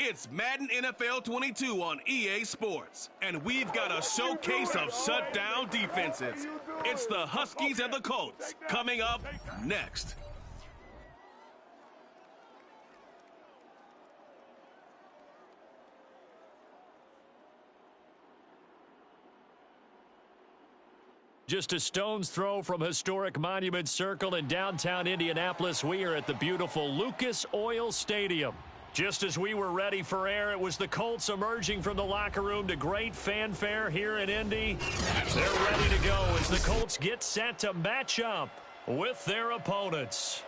It's Madden NFL 22 on EA Sports, and we've got a showcase of shutdown defenses. It's the Huskies and the Colts coming up next. Just a stone's throw from historic Monument Circle in downtown Indianapolis, we are at the beautiful Lucas Oil Stadium. Just as we were ready for air, it was the Colts emerging from the locker room to great fanfare here in Indy. They're ready to go as the Colts get set to match up with their opponents.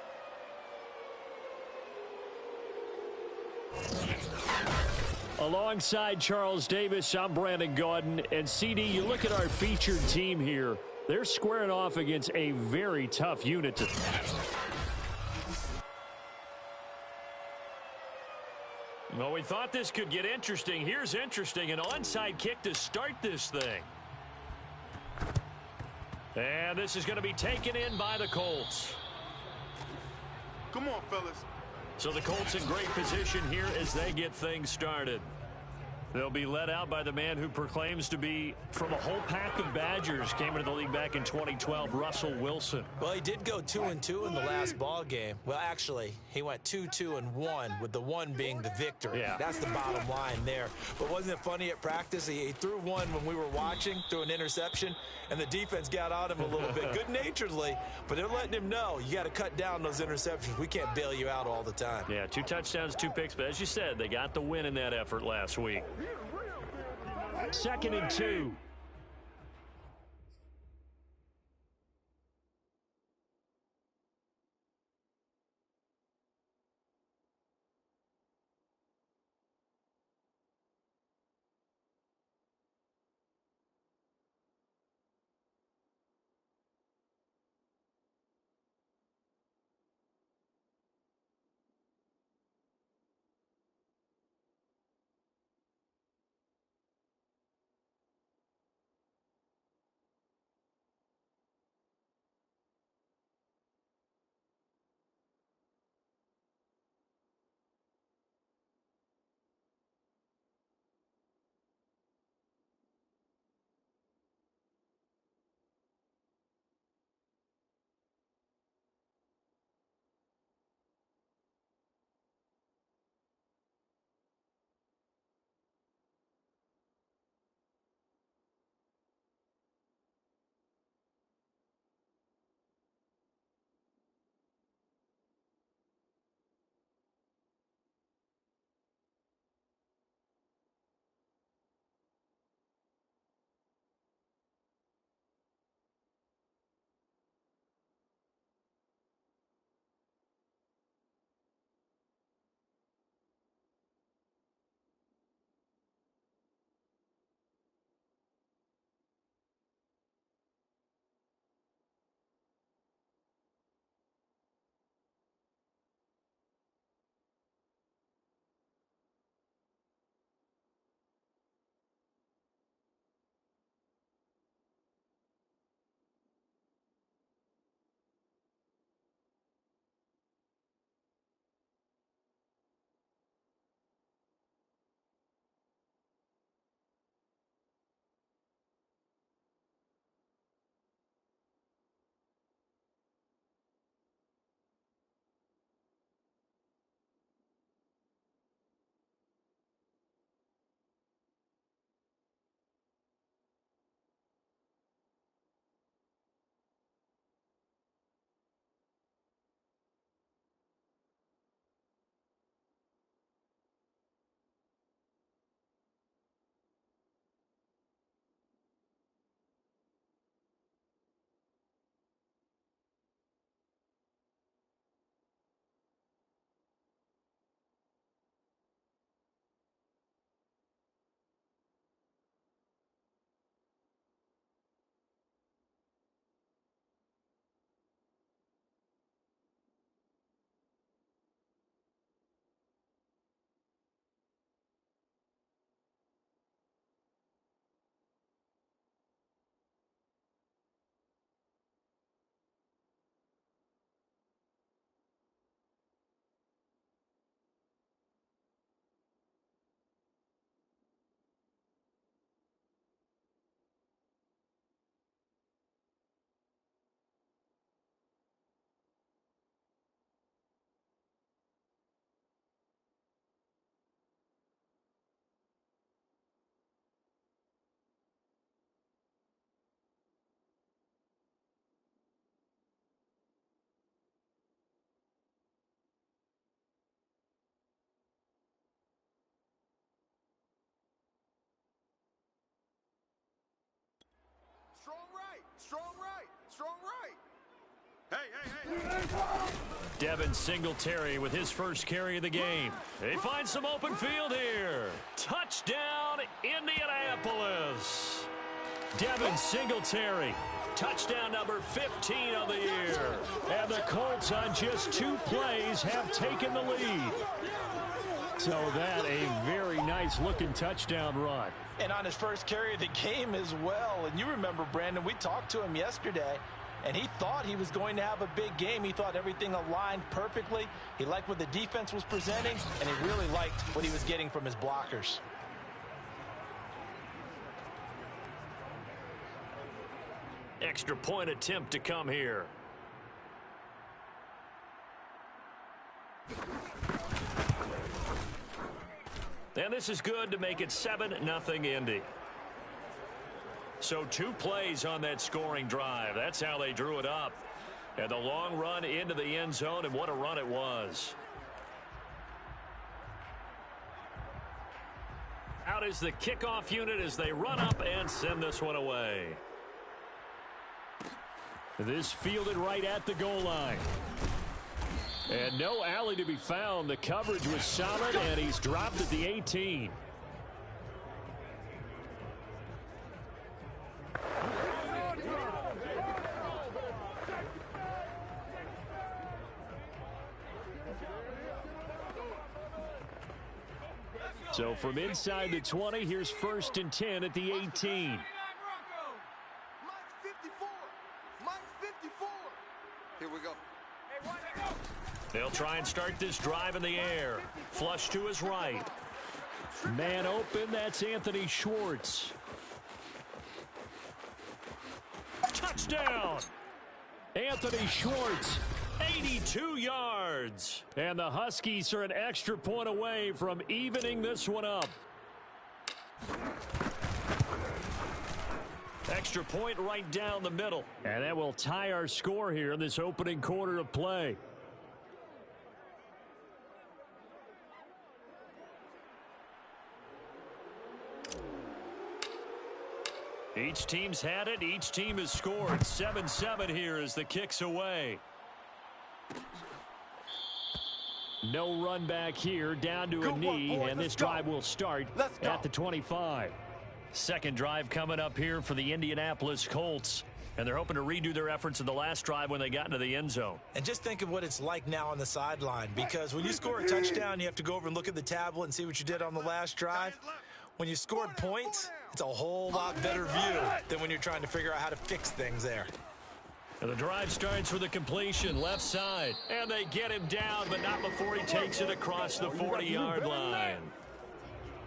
Alongside Charles Davis, I'm Brandon Gaudin. And CD, you look at our featured team here. They're squaring off against a very tough unit. Well, we thought this could get interesting. Here's interesting. An onside kick to start this thing. And this is going to be taken in by the Colts. Come on, fellas. So the Colts in great position here as they get things started. They'll be led out by the man who proclaims to be from a whole pack of Badgers. Came into the league back in 2012, Russell Wilson. Well, he did go 2-2 in the last ball game. Well, actually, he went 2-2-1, with the one being the victory. Yeah. That's the bottom line there. But wasn't it funny at practice? He threw one when we were watching, threw an interception, and the defense got on him a little bit, good-naturedly. But they're letting him know, you got to cut down those interceptions. We can't bail you out all the time. Yeah, 2 touchdowns, 2 picks. But as you said, they got the win in that effort last week. 2nd and 2. Strong right. Strong right. Strong right. Hey. Devin Singletary with his first carry of the game. They find some open field here. Touchdown, Indianapolis. Devin Singletary. Touchdown number 15 of the year. And the Colts on just 2 plays have taken the lead. So that a very nice looking touchdown run. And on his first carry of the game as well. And you remember, Brandon, we talked to him yesterday, and he thought he was going to have a big game. He thought everything aligned perfectly. He liked what the defense was presenting, and he really liked what he was getting from his blockers. Extra point attempt to come here. And this is good to make it 7-0 Indy. So 2 plays on that scoring drive. That's how they drew it up. And the long run into the end zone, and what a run it was. Out is the kickoff unit as they run up and send this one away. This fielded right at the goal line. And no alley to be found. The coverage was solid, and he's dropped at the 18. So from inside the 20, here's 1st and 10 at the 18. Here we go. They'll try and start this drive in the air. Flush to his right. Man open, that's Anthony Schwartz. Touchdown! Anthony Schwartz, 82 yards. And the Huskies are an extra point away from evening this one up. Extra point right down the middle. And that will tie our score here in this opening quarter of play. Each team's had it. Each team has scored. 7-7 here as the kick's away. No run back here. Down to a knee. And this drive will start at the 25. Second drive coming up here for the Indianapolis Colts. And they're hoping to redo their efforts in the last drive when they got into the end zone. And just think of what it's like now on the sideline, because when you score a touchdown, you have to go over and look at the tablet and see what you did on the last drive. When you scored points, it's a whole lot better view than when you're trying to figure out how to fix things there. And the drive starts with a completion left side. And they get him down, but not before he takes it across the 40-yard line.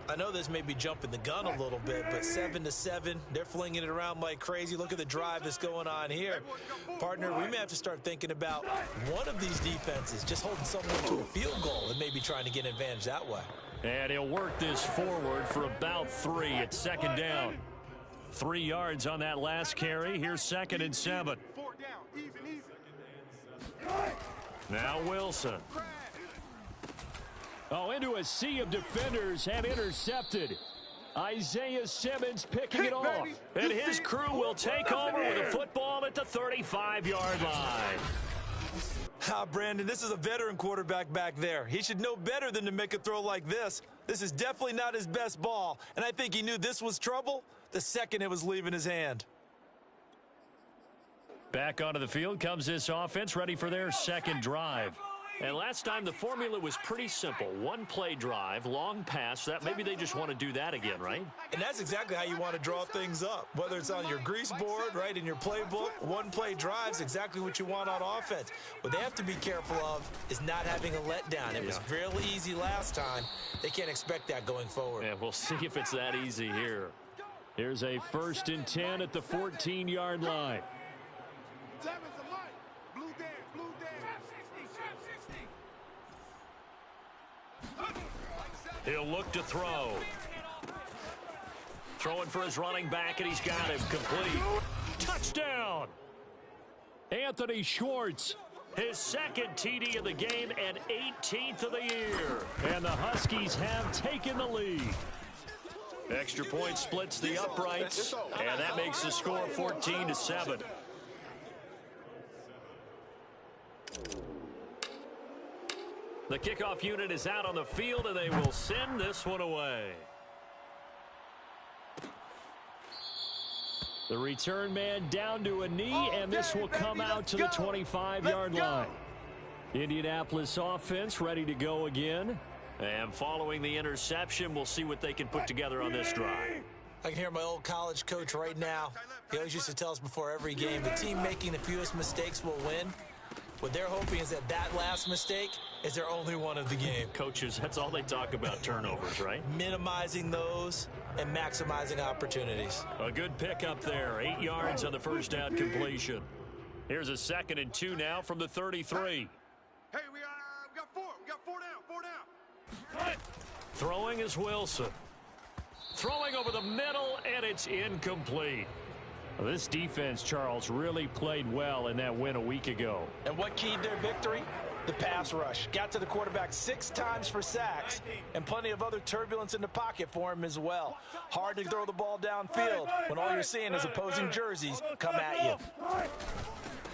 I know this may be jumping the gun a little bit, but 7-7, they're flinging it around like crazy. Look at the drive that's going on here. Partner, we may have to start thinking about one of these defenses just holding someone to a field goal and maybe trying to get an advantage that way. And he'll work this forward for about 3 at second down. 3 yards on that last carry. Here's 2nd and 7. Now Wilson. Oh, into a sea of defenders and intercepted. Isaiah Simmons picking it off. And his crew will take over with a football at the 35-yard line. Brandon, this is a veteran quarterback back there. He should know better than to make a throw like this. This is definitely not his best ball, and I think he knew this was trouble the second it was leaving his hand. Back onto the field comes this offense, ready for their second drive. And last time the formula was pretty simple. 1-play drive, long pass. That maybe they just want to do that again, right? And that's exactly how you want to draw things up. Whether it's on your grease board, right, in your playbook, 1-play drive's exactly what you want on offense. What they have to be careful of is not having a letdown. It was fairly easy last time. They can't expect that going forward. Yeah, we'll see if it's that easy here. Here's a 1st and 10 at the 14-yard line. He'll look to throw. Throwing for his running back, and he's got him complete. Touchdown! Anthony Schwartz, his 2nd TD of the game and 18th of the year. And the Huskies have taken the lead. Extra point splits the uprights, and that makes the score 14-7. The kickoff unit is out on the field, and they will send this one away. The return man down to a knee, and this will come out to the 25-yard line. Indianapolis offense ready to go again. And following the interception, we'll see what they can put together on this drive. I can hear my old college coach right now. He always used to tell us before every game, the team making the fewest mistakes will win. What they're hoping is that that last mistake is their only one of the game. Coaches, that's all they talk about, turnovers, right? Minimizing those and maximizing opportunities. A good pickup there, 8 yards on the first down completion. Here's a 2nd and 2 now from the 33. Hey, we got four. We got four down. Throwing is Wilson. Throwing over the middle, and it's incomplete. Well, this defense, Charles, really played well in that win a week ago. And what keyed their victory? The pass rush. Got to the quarterback 6 times for sacks, and plenty of other turbulence in the pocket for him as well. Hard to throw the ball downfield when all you're seeing is opposing jerseys come at you.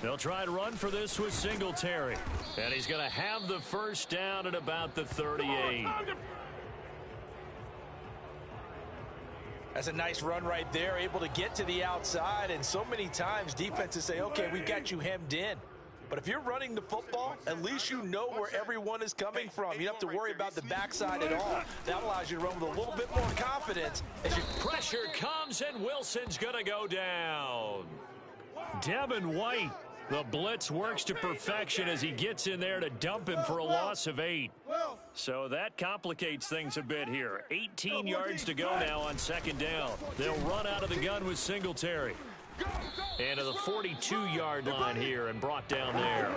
They'll try to run for this with Singletary. And he's going to have the first down at about the 38. That's a nice run right there, able to get to the outside. And so many times defenses say, okay, we got you hemmed in. But if you're running the football, at least you know where everyone is coming from. You don't have to worry about the backside at all. That allows you to run with a little bit more confidence. As you Pressure comes, and Wilson's going to go down. Devin White, the blitz works to perfection as he gets in there to dump him for a loss of 8. So that complicates things a bit here. 18 yards to go now on 2nd down. They'll run out of the gun with Singletary. And to the 42-yard line here and brought down there.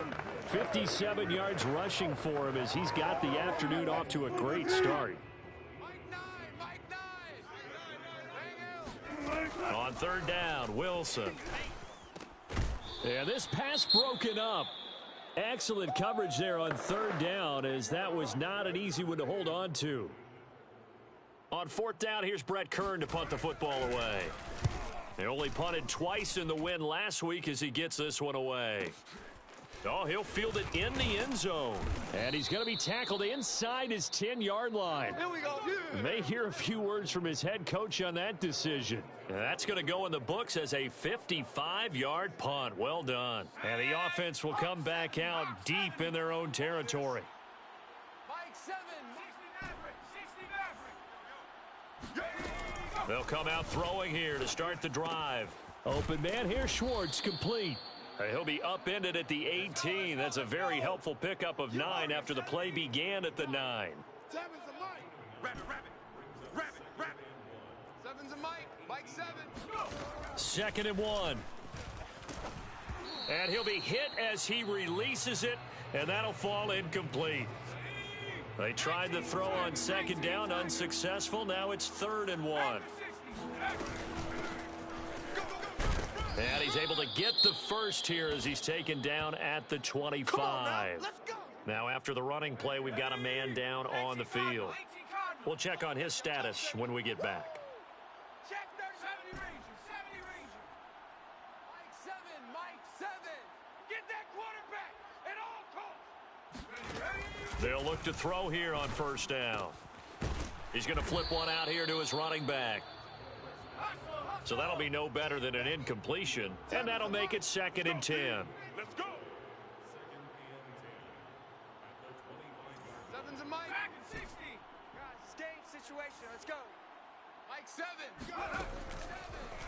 57 yards rushing for him as he's got the afternoon off to a great start. On 3rd down, Wilson. And this pass broken up. Excellent coverage there on 3rd down, as that was not an easy one to hold on to. On 4th down, here's Brett Kern to punt the football away. They only punted twice in the win last week as he gets this one away. Oh, he'll field it in the end zone. And he's going to be tackled inside his 10-yard line. Here we go. Yeah. May hear a few words from his head coach on that decision. And that's going to go in the books as a 55-yard punt. Well done. And the offense will come back out deep in their own territory. Mike 7. They'll come out throwing here to start the drive. Open man here, Schwartz, complete. He'll be upended at the 18. That's a very helpful pickup of 9 after the play began at the 9. 7's a Mike. Rabbit. 7's a Mike. Mike 7. 2nd and 1. And he'll be hit as he releases it, and that'll fall incomplete. They tried the throw on 2nd down, unsuccessful. Now it's 3rd and 1. And he's able to get the first here as he's taken down at the 25. Now after the running play, we've got a man down on the field. We'll check on his status when we get back. Check 70 Ranger. Mike 7. Get that quarterback at all costs. They'll look to throw here on 1st down. He's going to flip one out here to his running back. So that'll be no better than an incompletion, and that'll make it 2nd and 10. Let's go. 7's a Mike. Back at 60. Guys, game situation. Let's go. Mike 7.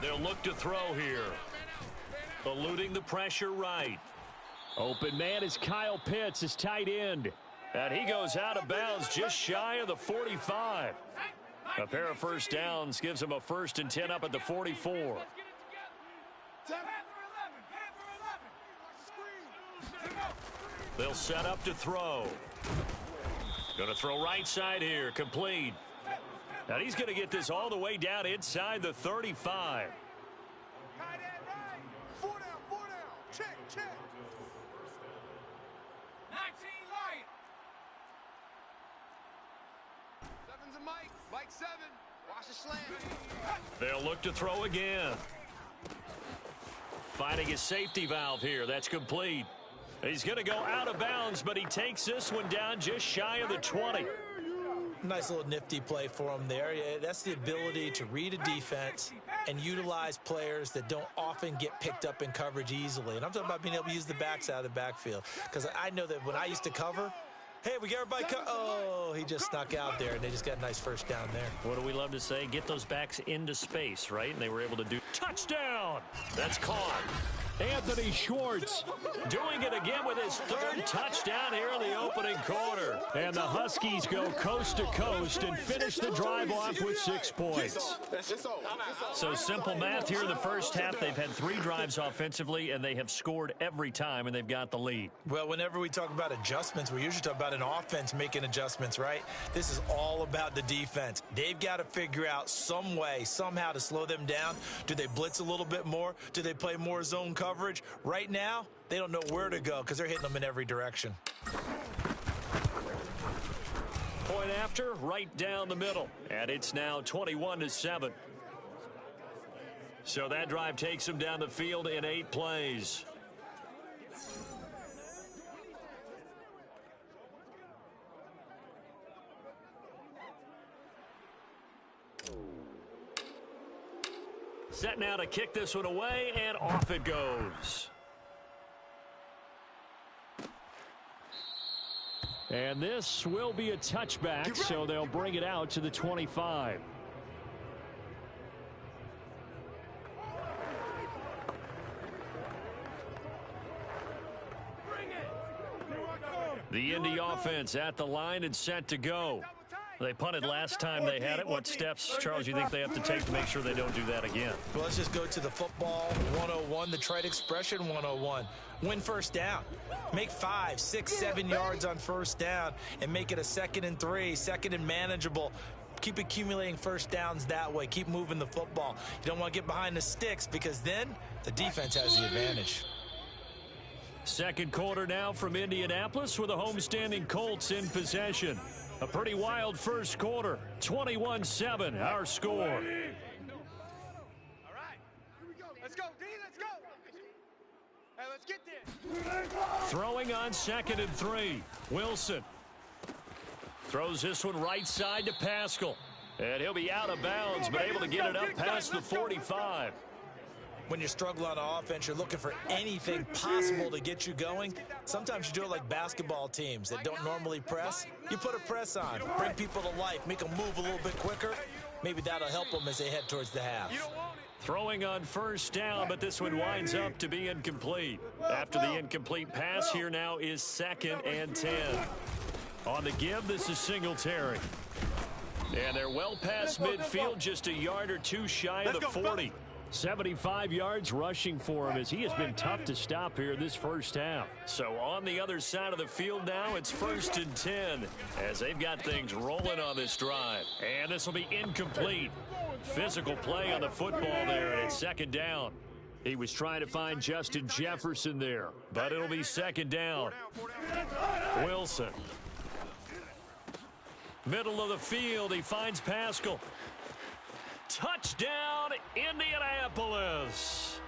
They'll look to throw here. Eluding the pressure right. Open man is Kyle Pitts, his tight end. And he goes out of bounds just shy of the 45. A pair of first downs gives him a 1st and 10 up at the 44. They'll set up to throw. Going to throw right side here, complete. And he's going to get this all the way down inside the 35. 4 down. Check. 19 Lion. 7's a Mike. Mike 7. Watch the slant. They'll look to throw again. Finding his safety valve here. That's complete. He's going to go out of bounds, but he takes this one down just shy of the 20. Nice little nifty play for him there. Yeah, that's the ability to read a defense and utilize players that don't often get picked up in coverage easily. And I'm talking about being able to use the backs out of the backfield. Because I know that when I used to cover, hey, we get everybody oh, he just snuck out there, and they just got a nice first down there. What do we love to say? Get those backs into space, right? And they were able to do touchdown. That's caught. Anthony Schwartz doing it again with his third touchdown here in the opening quarter. And the Huskies go coast to coast and finish the drive off with 6 points. So simple math here in the first half. They've had 3 drives offensively, and they have scored every time, and they've got the lead. Well, whenever we talk about adjustments, we usually talk about an offense making adjustments, right? This is all about the defense. They've got to figure out some way, somehow to slow them down. Do they blitz a little bit more? Do they play more zone coverage? Right now, they don't know where to go because they're hitting them in every direction. Point after, right down the middle. And it's now 21-7. So that drive takes them down the field in 8 plays. Set now to kick this one away, and off it goes. And this will be a touchback, so they'll bring it out to the 25. The Indy offense at the line and set to go. They punted last time they had it. What steps, Charles, you think they have to take to make sure they don't do that again? Well, let's just go to the football 101, the trite expression 101. Win first down. Make 5, 6, 7 yards on first down and make it a 2nd and 3, 2nd and manageable. Keep accumulating first downs that way. Keep moving the football. You don't want to get behind the sticks because then the defense has the advantage. Second quarter now from Indianapolis with the homestanding Colts in possession. A pretty wild first quarter. 21-7, our score. All right. Let's go, D. Let's go. Hey, let's get there. Throwing on 2nd and 3. Wilson throws this one right side to Pascal. And he'll be out of bounds, but able to get it up past the 45. When you're struggling on offense, you're looking for anything possible to get you going. Sometimes you do it like basketball teams that don't normally press. You put a press on, bring people to life, make them move a little bit quicker. Maybe that'll help them as they head towards the half. Throwing on first down, but this one winds up to be incomplete. After the incomplete pass, here now is 2nd and 10. On the give, this is Singletary. And they're well past midfield, just a yard or 2 shy of the 40. 75 yards rushing for him as he has been tough to stop here this first half. So on the other side of the field now, it's 1st and 10 as they've got things rolling on this drive. And this will be incomplete. Physical play on the football there, and it's 2nd down. He was trying to find Justin Jefferson there, but it'll be 2nd down. Wilson. Middle of the field, he finds Pascal. Touchdown, Indianapolis.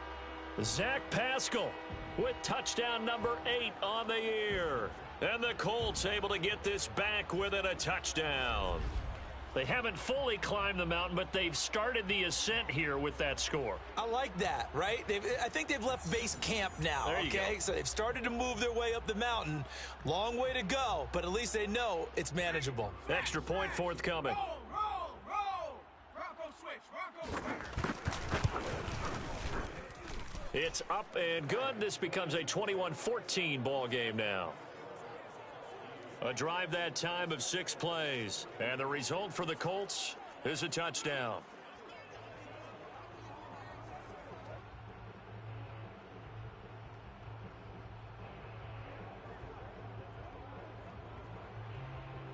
Zach Pascal with touchdown number 8 on the year. And the Colts able to get this back within a touchdown. They haven't fully climbed the mountain, but they've started the ascent here with that score. I like that, right? I think they've left base camp now, okay? So they've started to move their way up the mountain. Long way to go, but at least they know it's manageable. Extra point forthcoming. It's up and good. This becomes a 21-14 ball game now. A drive that time of 6 plays. And the result for the Colts is a touchdown.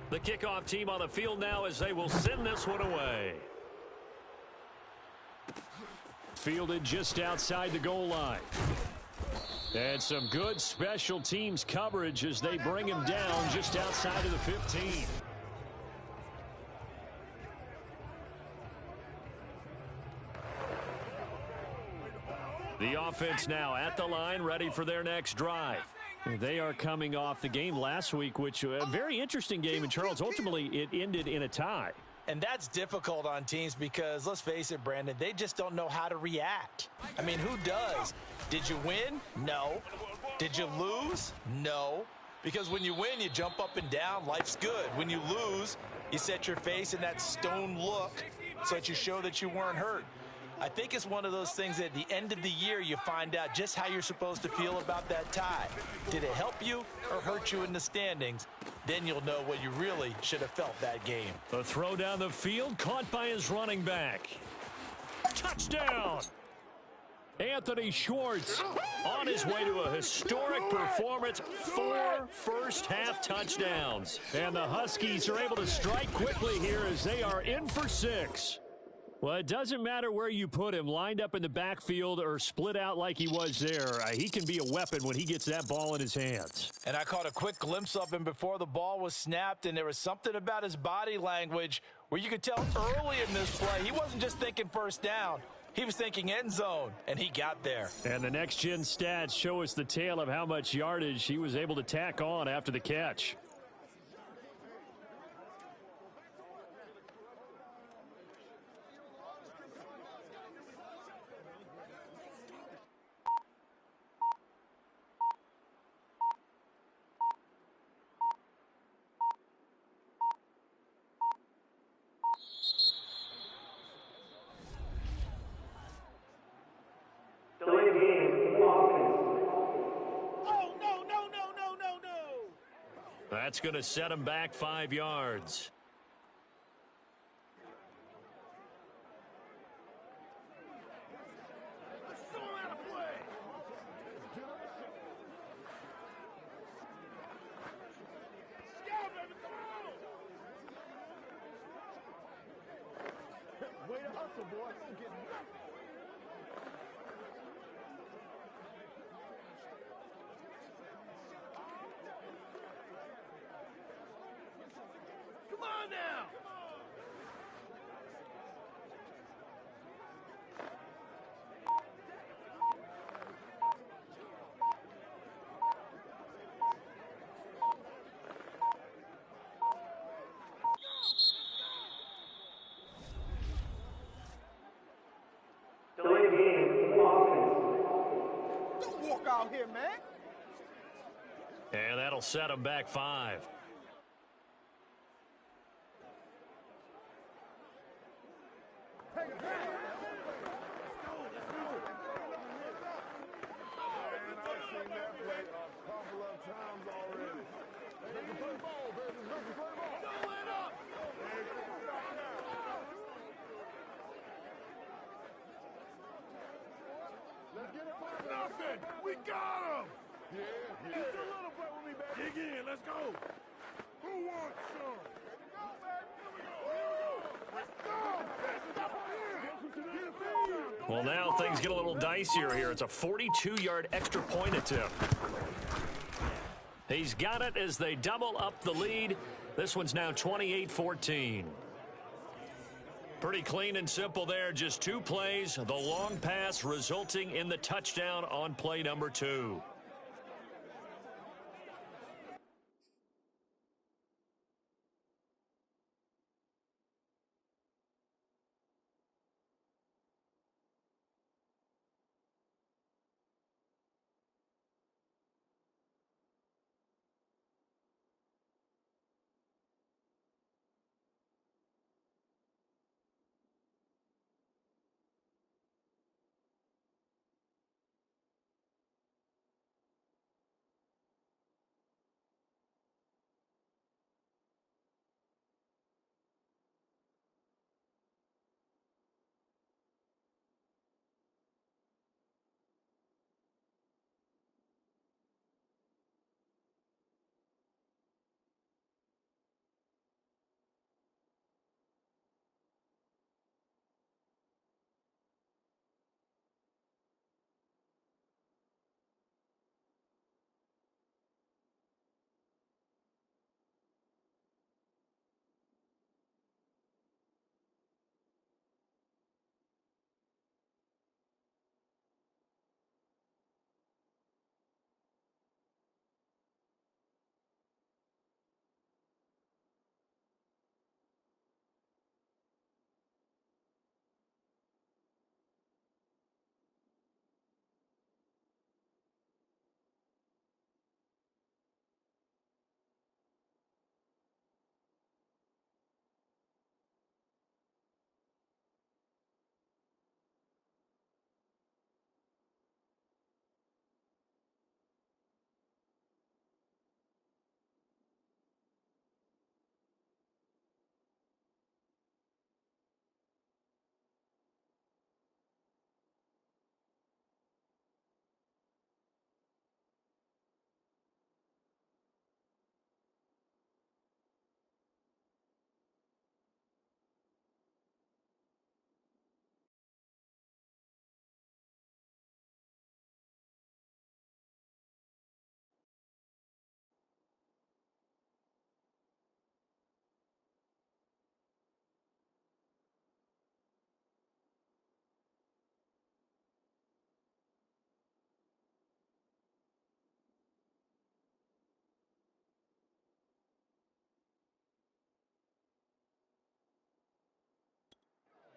The kickoff team on the field now as they will send this one away. Fielded just outside the goal line. And some good special teams coverage as they bring him down just outside of the 15. The offense now at the line, ready for their next drive. They are coming off the game last week, which a very interesting game in Charles. Ultimately, it ended in a tie. And that's difficult on teams because, let's face it, Brandon, they just don't know how to react. I mean, who does? Did you win? No. Did you lose? No. Because when you win, you jump up and down. Life's good. When you lose, you set your face in that stone look so that you show that you weren't hurt. I think it's one of those things that at the end of the year you find out just how you're supposed to feel about that tie. Did it help you or hurt you in the standings? Then you'll know what you really should have felt that game. A throw down the field, caught by his running back. Touchdown! Anthony Schwartz on his way to a historic performance, 4 first-half touchdowns. And the Huskies are able to strike quickly here as they are in for 6. Well, it doesn't matter where you put him, lined up in the backfield or split out like he was there. He can be a weapon when he gets that ball in his hands. And I caught a quick glimpse of him before the ball was snapped, and there was something about his body language where you could tell early in this play he wasn't just thinking first down. He was thinking end zone, and he got there. And the next-gen stats show us the tale of how much yardage he was able to tack on after the catch. That's going to set him back 5 yards. Way to hustle, boy. Come on now. Don't walk out here, man. And that'll set him back 5. Nothing. We got him. Yeah. Just a little bit with me, baby. Dig in. Let's go. Who wants some? Here we go, baby. Here we go. Let's go. Well, now things get a little dicier here. It's a 42-yard extra point attempt. He's got it as they double up the lead. This one's now 28-14. Pretty clean and simple there. Just 2 plays. The long pass resulting in the touchdown on play number 2.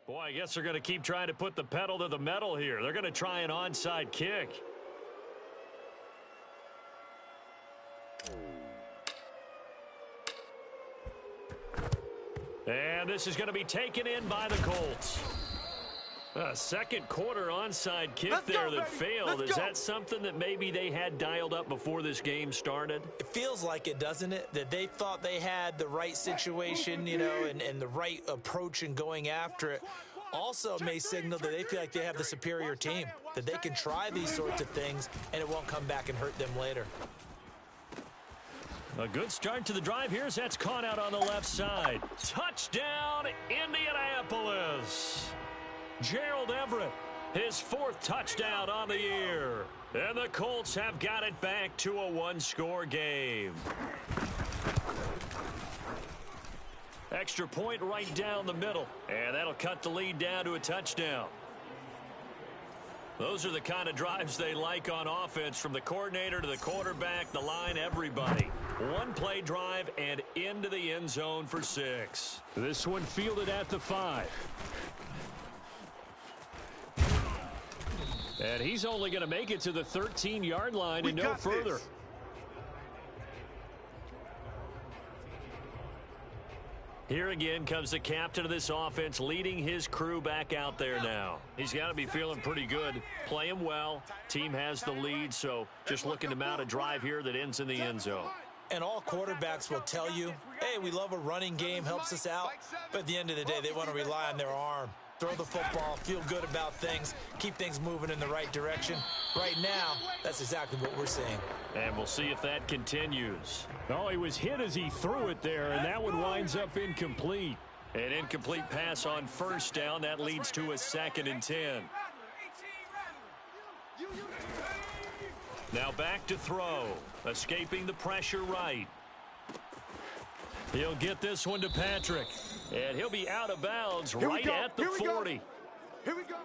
Boy, I guess they're going to keep trying to put the pedal to the metal here. They're going to try an onside kick. And this is going to be taken in by the Colts. A second quarter onside kick that failed. Is that something that maybe they had dialed up before this game started? It feels like it, doesn't it? That they thought they had the right situation, you know, and the right approach in going after it. Also may signal that they feel like they have the superior team, that they can try these sorts of things and it won't come back and hurt them later. A good start to the drive. Here's that's caught out on the left side. Touchdown, Indianapolis. Gerald Everett, his fourth touchdown on the year. And the Colts have got it back to a one-score game. Extra point right down the middle. And that'll cut the lead down to a touchdown. Those are the kind of drives they like on offense, from the coordinator to the quarterback, the line, everybody. One play drive and into the end zone for 6. This one fielded at the 5. And he's only going to make it to the 13-yard line and no further. Here again comes the captain of this offense, leading his crew back out there now. He's got to be feeling pretty good, playing well. Team has the lead, so just looking to mount a drive here that ends in the end zone. And all quarterbacks will tell you, hey, we love a running game, helps us out. But at the end of the day, they want to rely on their arm. Throw the football, feel good about things, keep things moving in the right direction. Right now, that's exactly what we're seeing. And we'll see if that continues. Oh, he was hit as he threw it there, and that one winds up incomplete. An incomplete pass on first down. That leads to a 2nd and 10. Now back to throw. Escaping the pressure right. He'll get this one to Patrick. And he'll be out of bounds right at the 40. Here we go.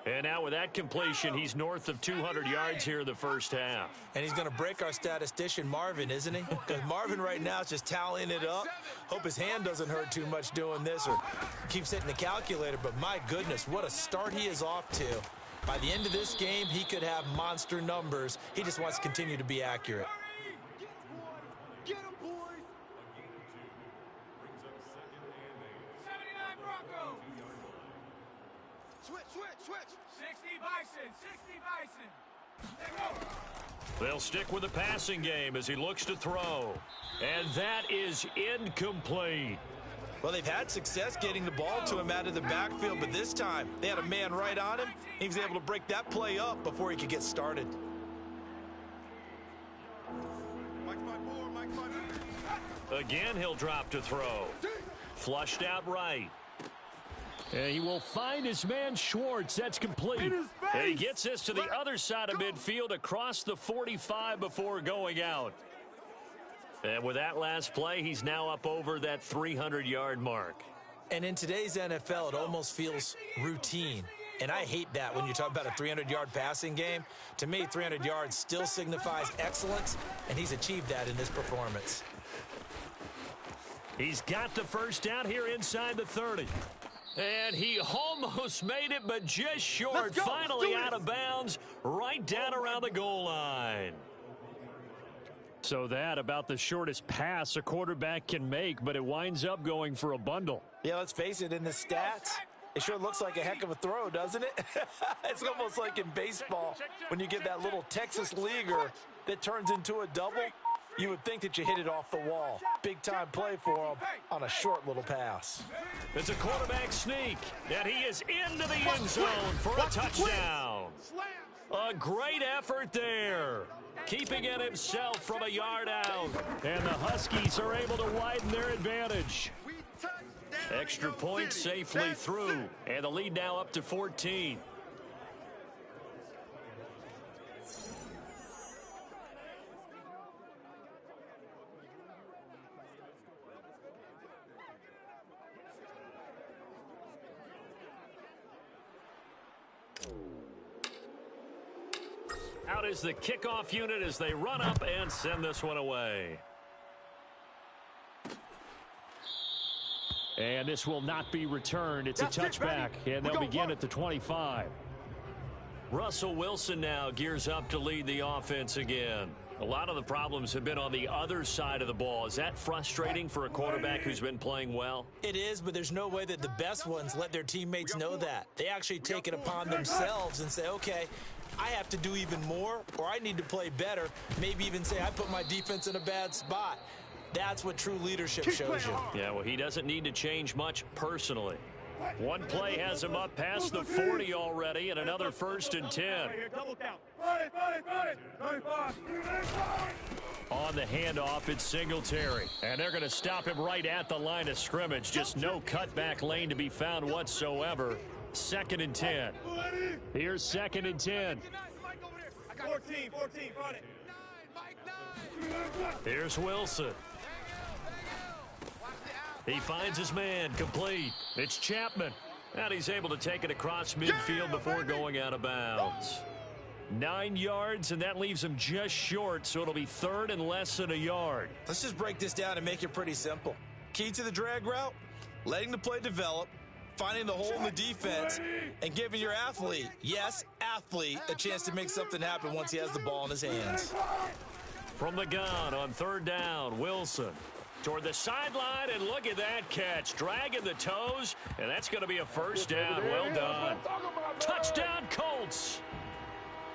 And now with that completion, he's north of 200 yards here in the first half. And he's going to break our statistician, Marvin, isn't he? Because Marvin right now is just tallying it up. Hope his hand doesn't hurt too much doing this or keeps hitting the calculator. But my goodness, what a start he is off to. By the end of this game, he could have monster numbers. He just wants to continue to be accurate. Get him, boys. 79 Broncos. Switch. 60 Bison. They'll stick with the passing game as he looks to throw. And that is incomplete. Well, they've had success getting the ball to him out of the backfield, but this time they had a man right on him. He was able to break that play up before he could get started. Again, he'll drop to throw. Flushed out right. And he will find his man Schwartz. That's complete. And he gets this to the other side of midfield across the 45 before going out. And with that last play, he's now up over that 300-yard mark. And in today's NFL, it almost feels routine. And I hate that when you talk about a 300-yard passing game. To me, 300 yards still signifies excellence, and he's achieved that in this performance. He's got the first down here inside the 30. And he almost made it, but just short. Finally out of bounds, right down around the goal line. So that about the shortest pass a quarterback can make, but it winds up going for a bundle. Yeah, let's face it, in the stats, it sure looks like a heck of a throw, doesn't it? It's almost like in baseball when you get that little Texas leaguer that turns into a double. You would think that you hit it off the wall. Big-time play for him on a short little pass. It's a quarterback sneak, and he is into the end zone for a touchdown. A great effort there, keeping it himself from a yard out. And the Huskies are able to widen their advantage. Extra point safely through, and the lead now up to 14. Out is the kickoff unit as they run up and send this one away. And this will not be returned. It's a touchback, and they'll begin at the 25. Russell Wilson now gears up to lead the offense again. A lot of the problems have been on the other side of the ball. Is that frustrating for a quarterback who's been playing well? It is, but there's no way that the best ones let their teammates know that. They actually take it upon themselves and say, okay, I have to do even more, or I need to play better. Maybe even say I put my defense in a bad spot. That's what true leadership shows you. Yeah, well, he doesn't need to change much personally. One play has him up past the 40 already, and another 1st and 10. On the handoff, it's Singletary. And they're going to stop him right at the line of scrimmage. Just no cutback lane to be found whatsoever. 2nd and 10. Here's 2nd and 10. 14, run it. 9. Here's Wilson. He finds his man, complete. It's Chapman. And he's able to take it across midfield before going out of bounds. 9 yards, and that leaves him just short, so it'll be 3rd and less than a yard. Let's just break this down and make it pretty simple. Key to the drag route, letting the play develop, finding the hole in the defense, and giving your athlete, yes, athlete, a chance to make something happen once he has the ball in his hands. From the gun on 3rd down, Wilson. Toward the sideline, and look at that catch. Dragging the toes, and that's going to be a 1st down. Well done. Touchdown, Colts.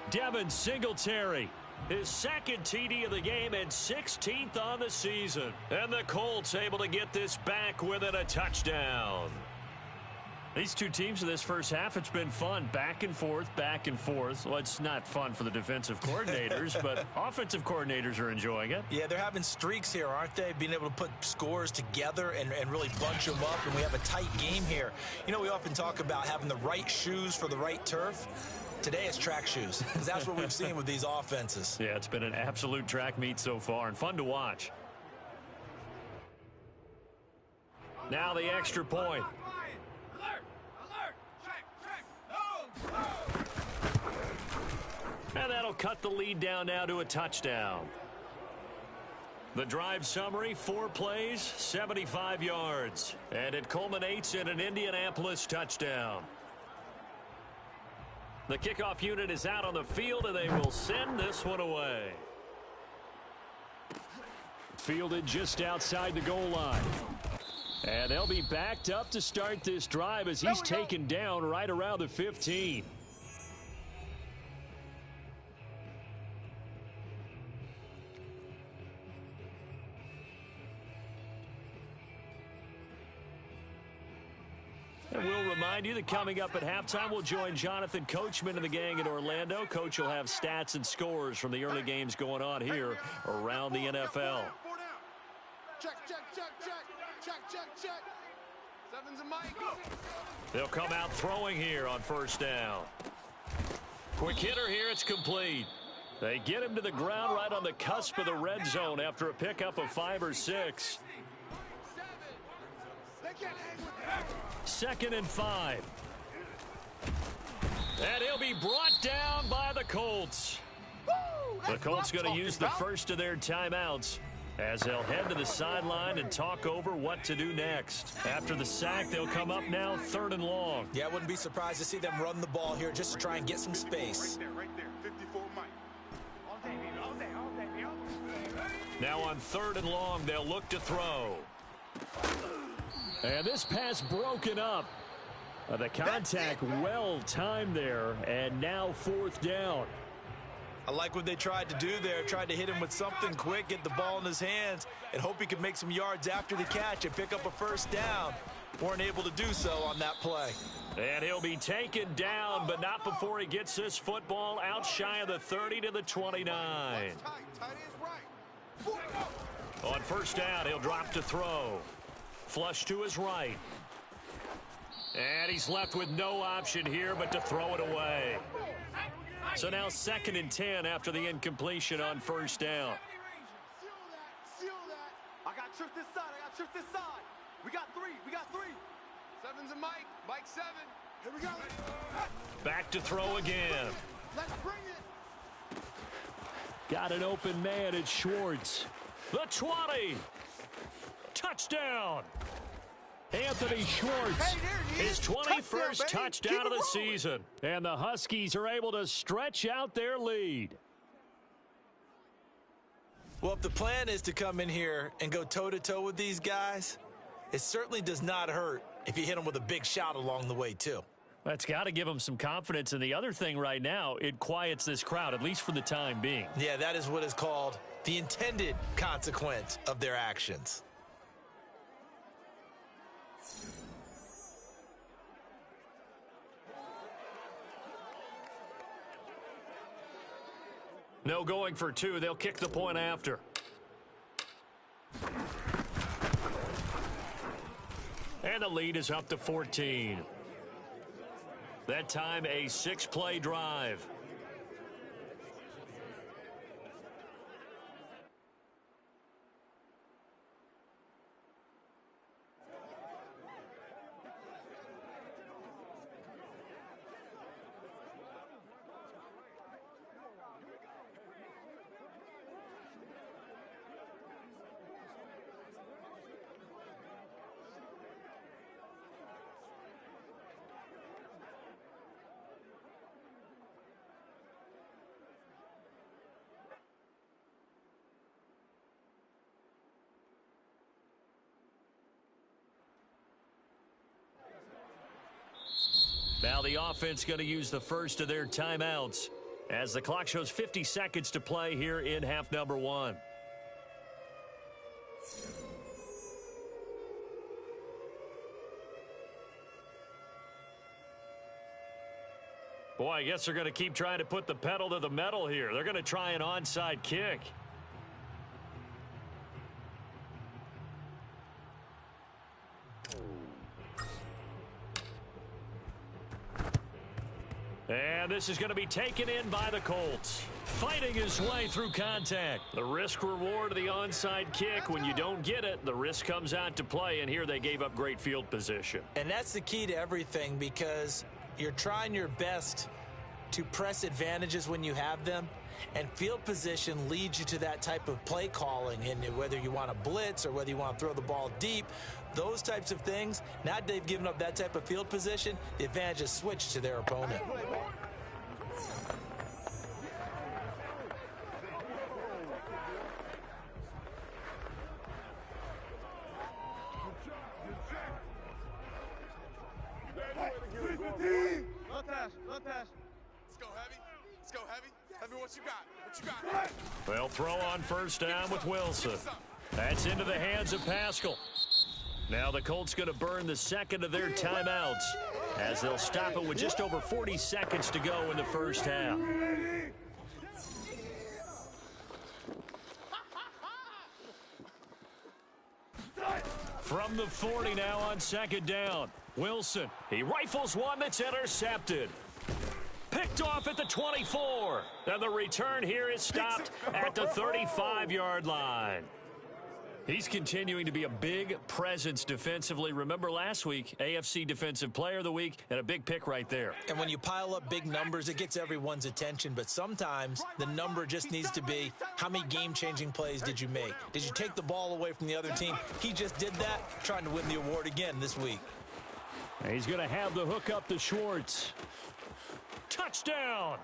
Devin Singletary, his 2nd TD of the game and 16th on the season. And the Colts able to get this back within a touchdown. These two teams in this first half, it's been fun. Back and forth, back and forth. Well, it's not fun for the defensive coordinators, but offensive coordinators are enjoying it. Yeah, they're having streaks here, aren't they? Being able to put scores together and really bunch them up, and we have a tight game here. You know, we often talk about having the right shoes for the right turf. Today it's track shoes, because that's what we've seen with these offenses. Yeah, it's been an absolute track meet so far, and fun to watch. Now the extra point. And that'll cut the lead down now to a touchdown. The drive summary, 4 plays, 75 yards. And it culminates in an Indianapolis touchdown. The kickoff unit is out on the field, and they will send this one away. Fielded just outside the goal line. And they'll be backed up to start this drive as he's taken down right around the 15. And we'll remind you that coming up at halftime, we'll join Jonathan Coachman and the gang in Orlando. Coach will have stats and scores from the early games going on here around the NFL. Check. 7's a Mike. They'll come out throwing here on 1st down. Quick hitter here, it's complete. They get him to the ground right on the cusp of the red zone after a pickup of 5 or 6. 2nd and 5. And he'll be brought down by the Colts. The Colts going to use the first of their timeouts as they'll head to the sideline and talk over what to do next. After the sack, they'll come up now 3rd and long. Yeah, I wouldn't be surprised to see them run the ball here just to try and get some space. Right there. 54 Mike. All day, baby. Now on 3rd and long, they'll look to throw. And this pass broken up. The contact well timed there, and now 4th down. I like what they tried to do there. Tried to hit him with something quick, get the ball in his hands, and hope he could make some yards after the catch and pick up a 1st down. Weren't able to do so on that play. And he'll be taken down, but not before he gets this football out shy of the 30 to the 29. Tight is right. On 1st down, he'll drop to throw. Flush to his right. And he's left with no option here but to throw it away. So now 2nd and 10 after the incompletion on 1st down. Seal that. I got trips this side. We got three. 7's a Mike. Mike 7. Here we go. Back to throw again. Let's bring it. Got an open man at Schwartz. The 20. Touchdown. Anthony Schwartz, Hey, there he his is. 21st Touchdown, baby. touchdown Keep of the it rolling. season. And the Huskies are able to stretch out their lead. Well, if the plan is to come in here and go toe-to-toe with these guys, it certainly does not hurt if you hit them with a big shot along the way, too. That's got to give them some confidence. And the other thing right now, it quiets this crowd, at least for the time being. Yeah, that is what is called the intended consequence of their actions. No going for two. They'll kick the point after. And the lead is up to 14. That time, a 6-play drive. Now the offense going to use the first of their timeouts as the clock shows 50 seconds to play here in half number 1. Boy, I guess they're going to keep trying to put the pedal to the metal here. They're going to try an onside kick. And this is going to be taken in by the Colts. Fighting his way through contact. The risk reward of the onside kick. When you don't get it, the risk comes out to play. And here they gave up great field position. And that's the key to everything, because you're trying your best to press advantages when you have them. And field position leads you to that type of play calling. And whether you want to blitz or whether you want to throw the ball deep, those types of things, now that they've given up that type of field position, the advantage is switched to their opponent. Low pass, low pass. Let's go heavy. Let's go heavy. Heavy, what you got? What you got? They'll throw on first down with Wilson. That's into the hands of Pascal. Now the Colts going to burn the second of their timeouts as they'll stop it with just over 40 seconds to go in the first half. From the 40 now on second down. Wilson, he rifles one that's intercepted. Picked off at the 24. And the return here is stopped at the 35-yard line. He's continuing to be a big presence defensively. Remember last week, AFC Defensive Player of the Week, and a big pick right there. And when you pile up big numbers, it gets everyone's attention. But sometimes the number just needs to be, how many game-changing plays did you make? Did you take the ball away from the other team? He just did that, trying to win the award again this week. He's going to have the hook up to Schwartz. Touchdown!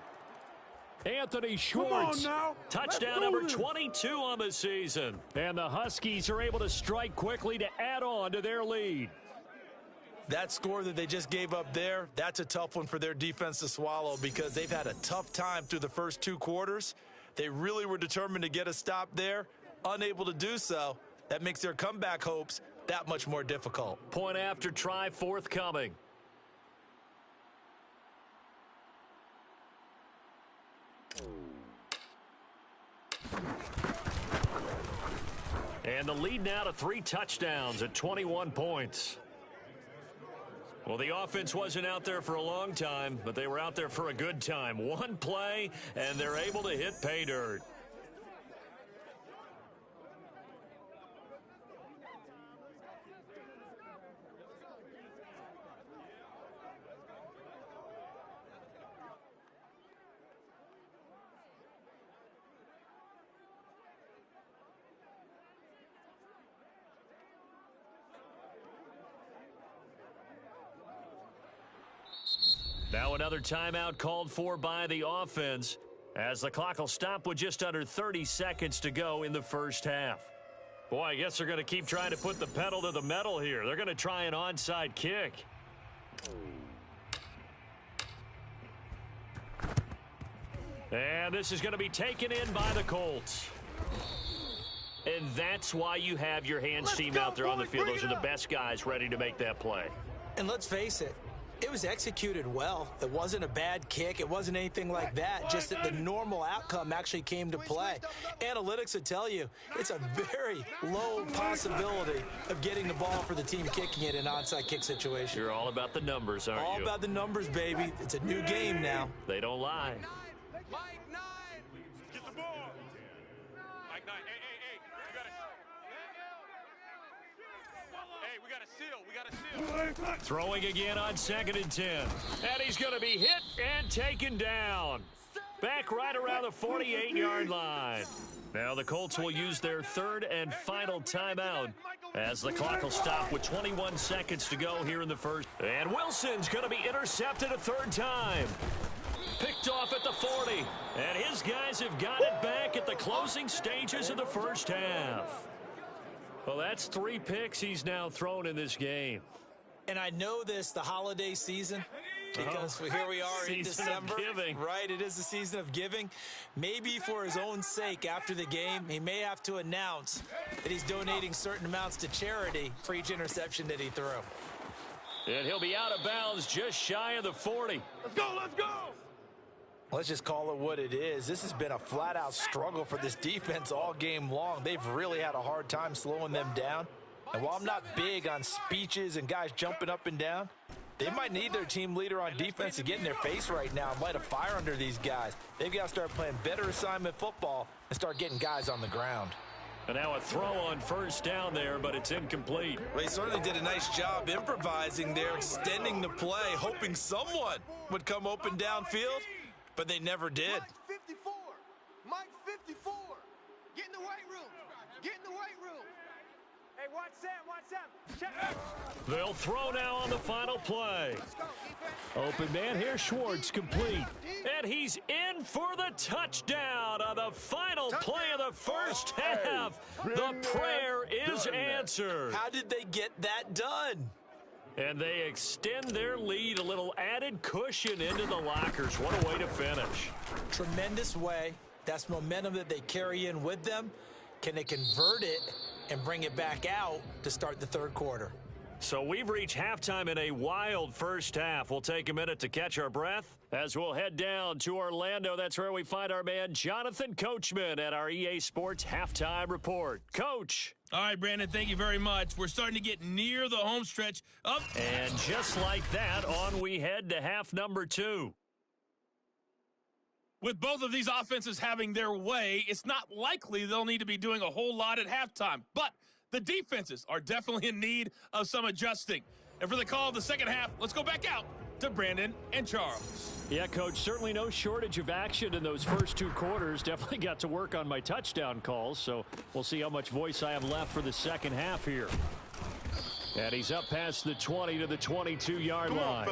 Anthony Schwartz. Touchdown number 22 on the season. And the Huskies are able to strike quickly to add on to their lead. That score that they just gave up there, that's a tough one for their defense to swallow, because they've had a tough time through the first 2 quarters. They really were determined to get a stop there, unable to do so. That makes their comeback hopes that much more difficult. Point after try forthcoming. And the lead now to 3 touchdowns at 21 points. Well, the offense wasn't out there for a long time, but they were out there for a good time. One play, and they're able to hit pay dirt. Now another timeout called for by the offense as the clock will stop with just under 30 seconds to go in the first half. Boy, I guess they're going to keep trying to put the pedal to the metal here. They're going to try an onside kick. And this is going to be taken in by the Colts. And that's why you have your hands team out there on the field. Those are the best guys ready to make that play. And let's face it, it was executed well. It wasn't a bad kick. It wasn't anything like that. Just that the normal outcome actually came to play. Analytics would tell you it's a very low possibility of getting the ball for the team kicking it in an onside kick situation. You're all about the numbers, aren't you? All about the numbers, baby. It's a new game now. They don't lie. Mike 9. Get the ball. Mike 9. Hey. We got a seal. We got a seal. Throwing again on 2nd and 10. And he's going to be hit and taken down. Back right around the 48-yard line. Now the Colts will use their third and final timeout as the clock will stop with 21 seconds to go here in the first. And Wilson's going to be intercepted a third time. Picked off at the 40. And his guys have got it back at the closing stages of the first half. Well, that's 3 picks he's now thrown in this game. And I know this, the holiday season, because here we are in December. Right, it is the season of giving. Maybe for his own sake after the game, he may have to announce that he's donating certain amounts to charity for each interception that he threw. And he'll be out of bounds just shy of the 40. Let's go, let's go! Let's just call it what it is. This has been a flat-out struggle for this defense all game long. They've really had a hard time slowing them down. And while I'm not big on speeches and guys jumping up and down, they might need their team leader on defense to get in their face right now and light a fire under these guys. They've got to start playing better assignment football and start getting guys on the ground. And now a throw on first down there, but it's incomplete. Well, he certainly did a nice job improvising there, extending the play, hoping someone would come open downfield, but they never did. Mike 54. Mike 54. Get in the weight room. Get in the weight room. Hey, watch Sam. Check. They'll throw now on the final play. Open man here, Schwartz complete. And he's in for the touchdown on the final play of the first half. The prayer is answered. How did they get that done? And they extend their lead, a little added cushion into the lockers. What a way to finish. Tremendous way. That's momentum that they carry in with them. Can they convert it and bring it back out to start the third quarter? So we've reached halftime in a wild first half. We'll take a minute to catch our breath as we'll head down to Orlando. That's where we find our man Jonathan Coachman at our EA Sports Halftime Report. Coach. All right, Brandon, thank you very much. We're starting to get near the home stretch up. And just like that, on we head to half number 2. With both of these offenses having their way, it's not likely they'll need to be doing a whole lot at halftime. But the defenses are definitely in need of some adjusting. And for the call of the second half, let's go back out to Brandon and Charles. Yeah, Coach, certainly no shortage of action in those first 2 quarters. Definitely got to work on my touchdown calls, so we'll see how much voice I have left for the second half here. And he's up past the 20 to the 22-yard line.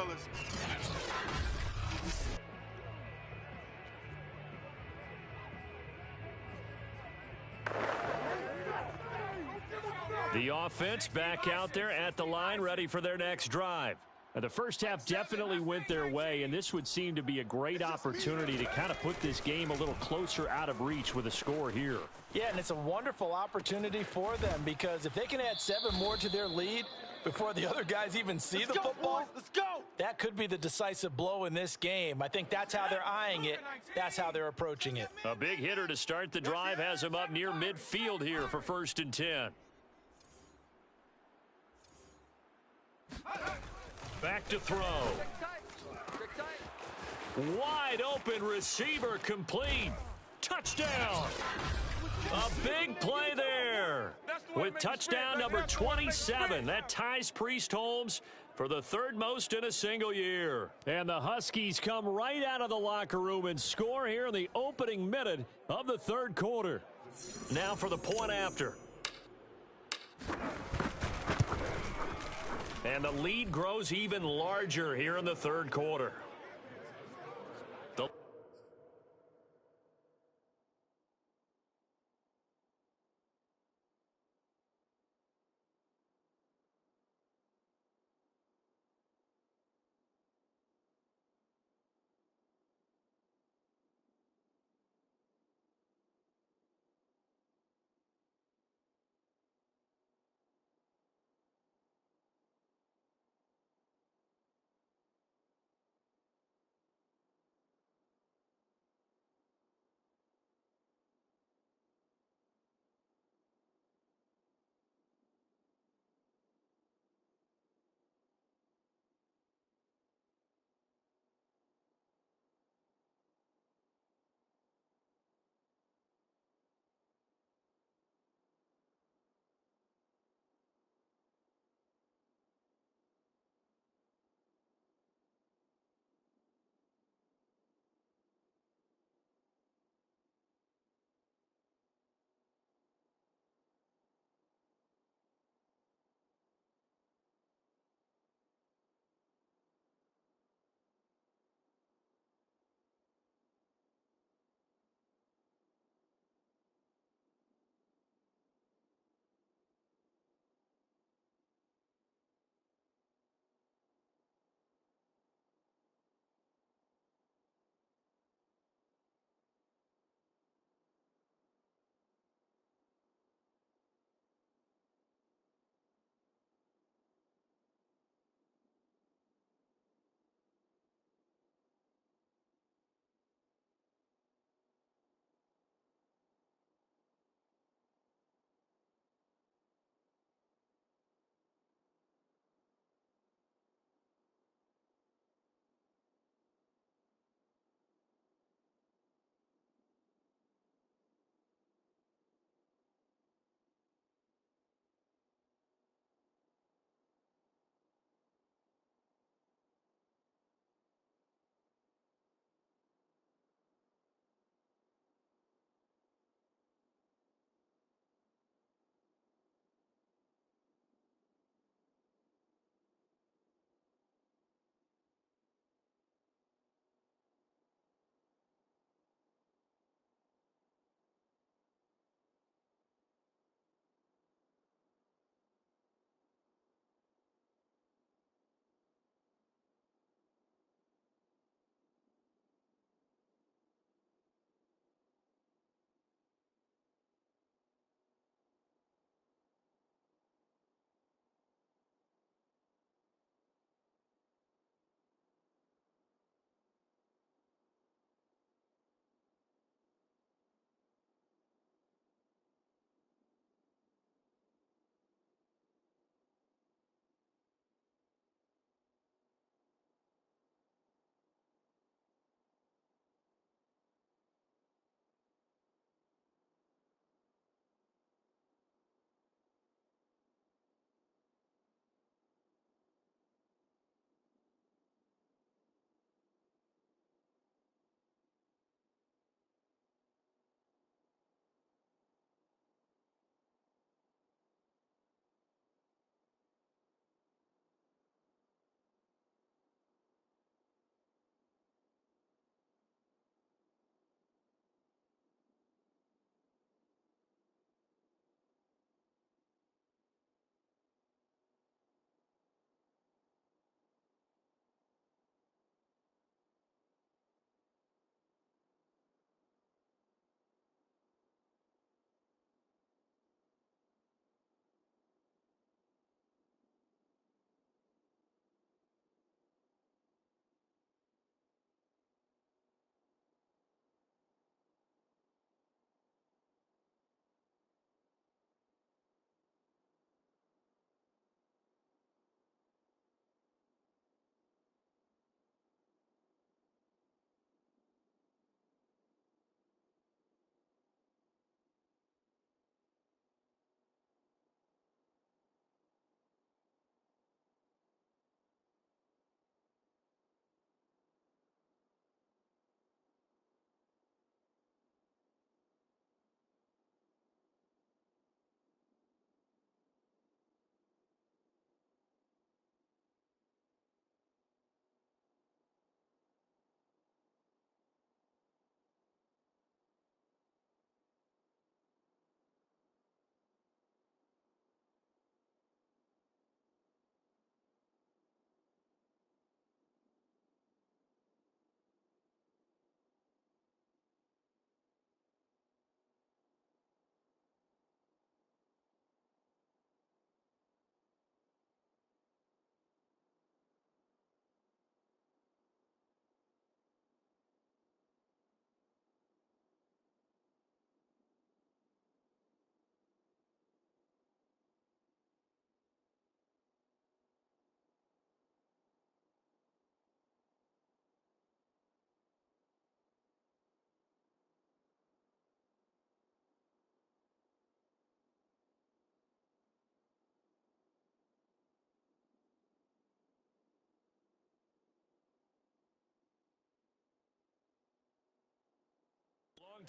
The offense back out there at the line, ready for their next drive. Now, the first half definitely went their way, and this would seem to be a great opportunity to kind of put this game a little closer out of reach with a score here. Yeah, and it's a wonderful opportunity for them because if they can add 7 more to their lead before the other guys even see the football, Let's go. that could be the decisive blow in this game. I think that's how they're eyeing it. That's how they're approaching it. A big hitter to start the drive has him up near midfield here for 1st and 10. Back to throw. Wide open receiver complete. Touchdown. A big play there. With touchdown number 27. That ties Priest Holmes for the 3rd most in a single year. And the Huskies come right out of the locker room and score here in the opening minute of the 3rd quarter. Now for the point after. And the lead grows even larger here in the 3rd quarter.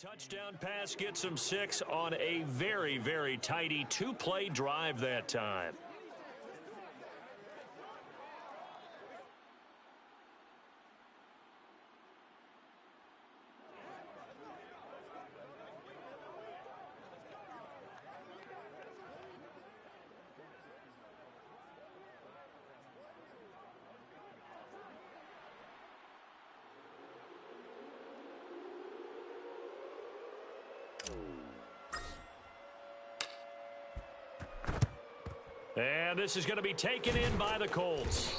Touchdown pass gets him 6 on a very, very tidy two-play drive that time. And this is going to be taken in by the Colts.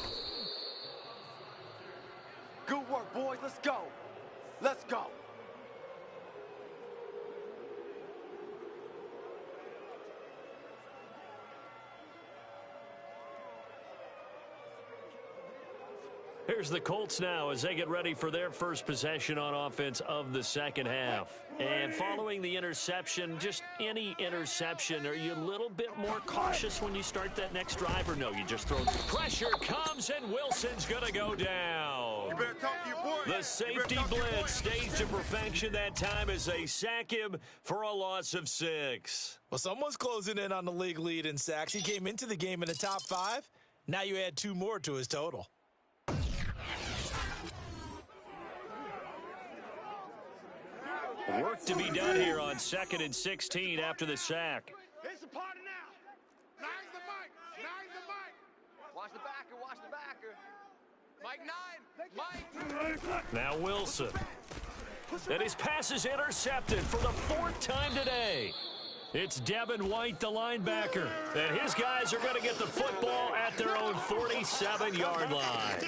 Good work, boys. Let's go. Let's go. Here's the Colts now as they get ready for their first possession on offense of the second half. And following the interception, just any interception, are you a little bit more cautious when you start that next drive, or no, you just throw? Pressure comes, and Wilson's going to go down. You better talk to your boy. The safety blitz staged to perfection that time as they sack him for a loss of 6. Well, someone's closing in on the league lead in sacks. He came into the game in the top 5. Now you add 2 more to his total. Work to be done here on 2nd and 16 after the sack. It's a party now. Nine's the mic. Nine's the mic. Watch the backer. Watch the backer. Mike 9. Mike. Now Wilson. And his pass is intercepted for the 4th time today. It's Devin White, the linebacker. And his guys are going to get the football at their own 47-yard line.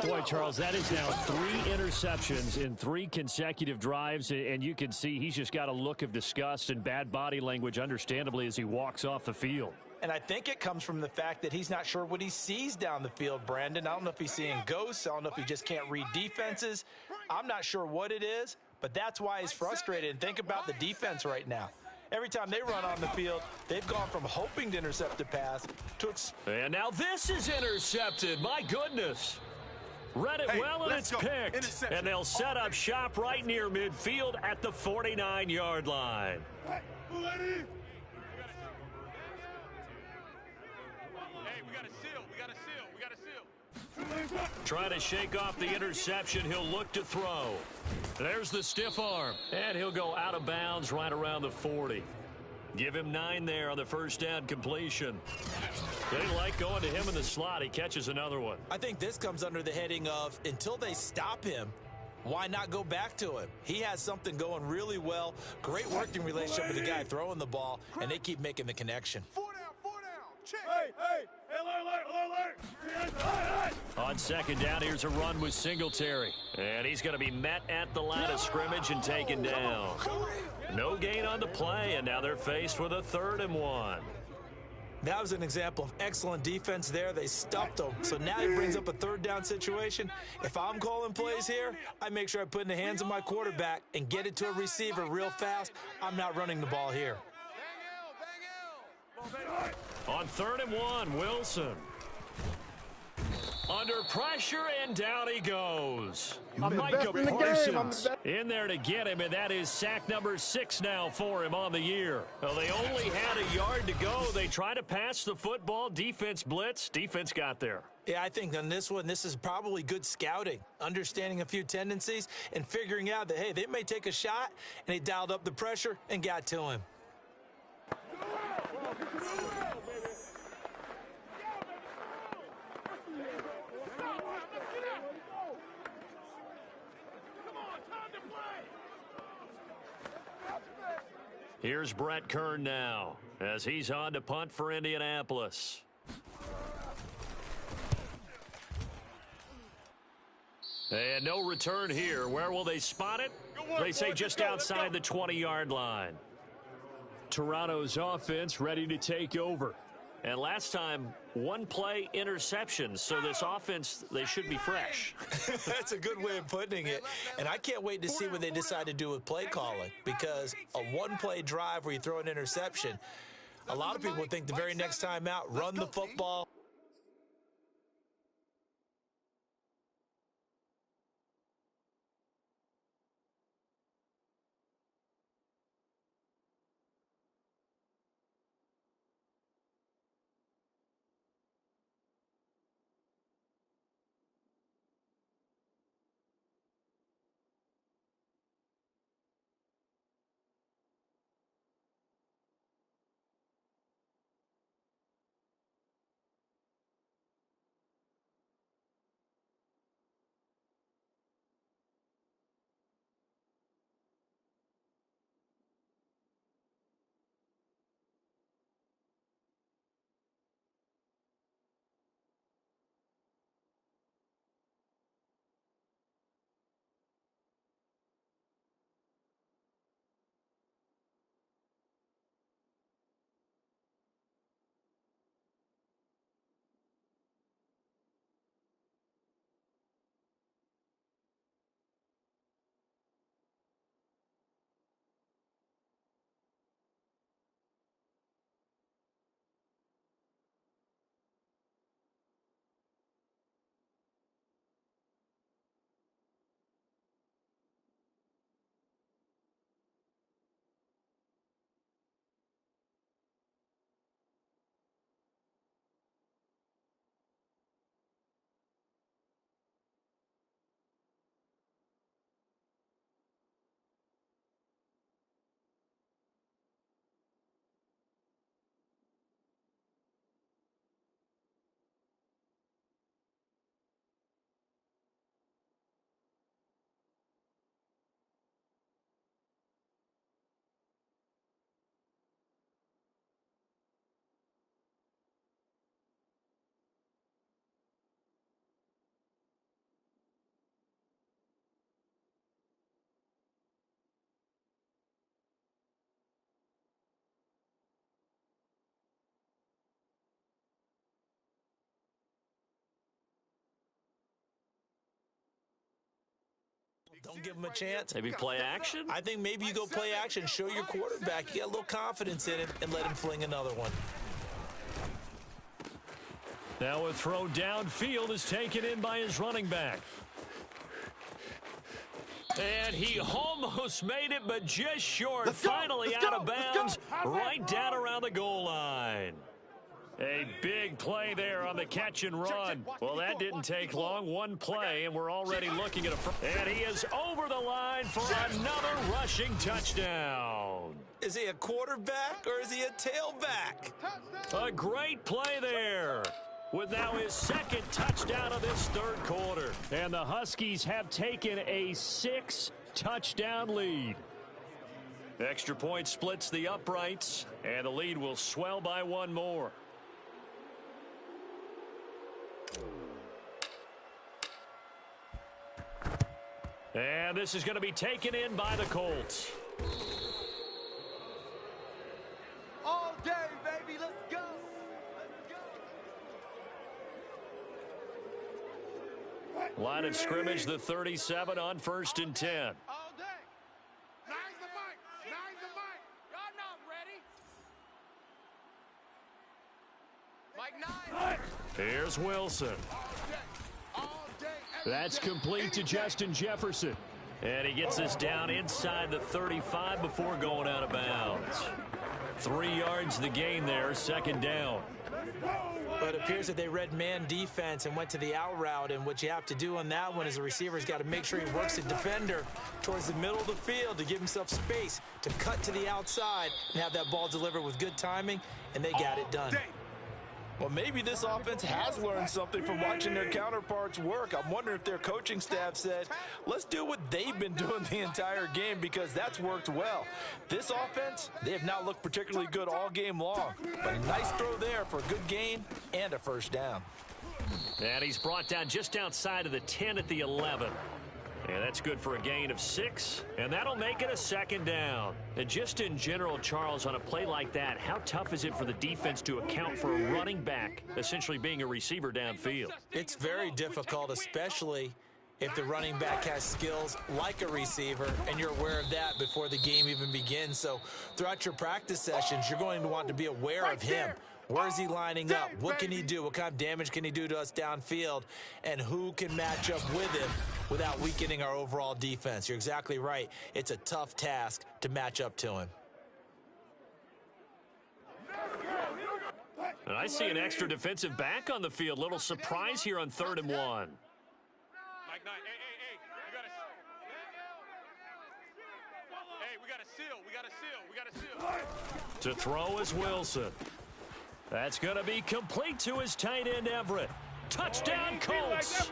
Boy, Charles, that is now 3 interceptions in 3 consecutive drives, and you can see he's just got a look of disgust and bad body language, understandably, as he walks off the field. And I think it comes from the fact that he's not sure what he sees down the field, Brandon. I don't know if he's seeing ghosts. I don't know if he just can't read defenses. I'm not sure what it is, but that's why he's frustrated. And think about the defense right now. Every time they run on the field, they've gone from hoping to intercept a pass to... And now this is intercepted. My goodness. Read it well, and it's picked. And they'll set up shop right near midfield at the 49-yard line. Hey, we got a seal. We got a seal. We got a seal. Trying to shake off the interception. He'll look to throw. There's the stiff arm. And he'll go out of bounds right around the 40. Give him 9 there on the first down completion. They like going to him in the slot. He catches another one. I think this comes under the heading of, until they stop him, why not go back to him? He has something going really well. Great working relationship with the guy throwing the ball, and they keep making the connection. 4 down. Check. Hey, alert. On 2nd down, here's a run with Singletary. And he's going to be met at the line of scrimmage and taken down. No gain on the play, and now they're faced with a 3rd and 1. That was an example of excellent defense there. They stuffed him. So now he brings up a 3rd down situation. If I'm calling plays here, I make sure I put in the hands of my quarterback and get it to a receiver real fast. I'm not running the ball here. On 3rd and 1, Wilson. Under pressure, and down he goes. Micah Parsons in there to get him, and that is sack number 6 now for him on the year. Well, they only had a yard to go. They tried to pass the football. Defense blitz. Defense got there. Yeah, I think on this one, this is probably good scouting, understanding a few tendencies, and figuring out that, hey, they may take a shot, and he dialed up the pressure and got to him. Here's Brett Kern now as he's on to punt for Indianapolis. And no return here. Where will they spot it? They say just outside the 20-yard line. Toronto's offense ready to take over. And last time, 1-play interception. So this offense, they should be fresh. That's a good way of putting it. And I can't wait to see what they decide to do with play calling, because a 1-play drive where you throw an interception, a lot of people think the very next time out, run the football. Don't give him a chance. Maybe play action? I think maybe you go play action, show your quarterback. You got a little confidence in him, and let him fling another one. Now a throw downfield is taken in by his running back. And he almost made it, but just short. Finally out of bounds, right down around the goal line. A big play there on the catch and run. Well, that didn't take long. One play, and we're already looking at and he is over the line for another rushing touchdown. Is he a quarterback or is he a tailback? A great play there, with now his second touchdown of this third quarter. And the Huskies have taken a 6-touchdown lead. Extra point splits the uprights, and the lead will swell by one more. And this is going to be taken in by the Colts. All day, baby, let's go. Line of scrimmage, the 37 on 1st and 10. All day. Nice the mic. Nice the mic. Y'all not ready. Mike 9. Here's Wilson. All day. That's complete to Justin Jefferson. And he gets this down inside the 35 before going out of bounds. 3 yards the gain there, second down. But it appears that they read man defense and went to the out route, and what you have to do on that one is the receiver's got to make sure he works the defender towards the middle of the field to give himself space to cut to the outside and have that ball delivered with good timing, and they got it done. Well, maybe this offense has learned something from watching their counterparts work. I'm wondering if their coaching staff said, let's do what they've been doing the entire game, because that's worked well. This offense, they have not looked particularly good all game long. But a nice throw there for a good gain and a first down. And he's brought down just outside of the 10 at the 11. And that's good for a gain of 6, and that'll make it a second down. And just in general, Charles, on a play like that, how tough is it for the defense to account for a running back essentially being a receiver downfield? It's very difficult, especially if the running back has skills like a receiver, and you're aware of that before the game even begins. So throughout your practice sessions, you're going to want to be aware of him. Where is he lining up? What can he do? What kind of damage can he do to us downfield? And who can match up with him without weakening our overall defense? You're exactly right. It's a tough task to match up to him. And I see an extra defensive back on the field. Little surprise here on 3rd and 1. Mike 9, hey, we got a seal. To throw is Wilson. That's going to be complete to his tight end, Everett. Touchdown, Colts.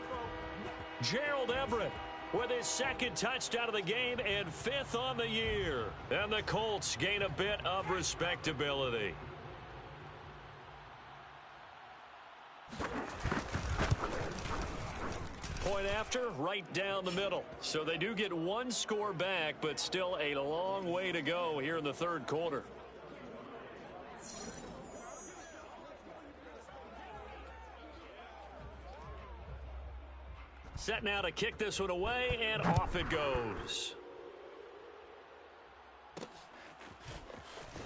Gerald Everett with his second touchdown of the game and 5th on the year. And the Colts gain a bit of respectability. Point after, right down the middle. So they do get one score back, but still a long way to go here in the third quarter. Set now to kick this one away, and off it goes.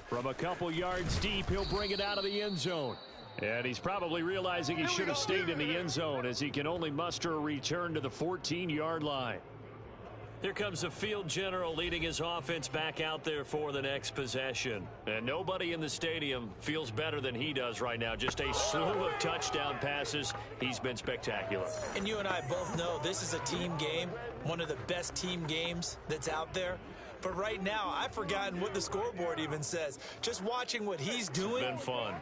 From a couple yards deep, he'll bring it out of the end zone. And he's probably realizing he should have stayed in the end zone, as he can only muster a return to the 14-yard line. Here comes the field general leading his offense back out there for the next possession. And nobody in the stadium feels better than he does right now. Just a slew of touchdown passes. He's been spectacular. And you and I both know this is a team game, one of the best team games that's out there. But right now, I've forgotten what the scoreboard even says. Just watching what he's doing. It's been fun.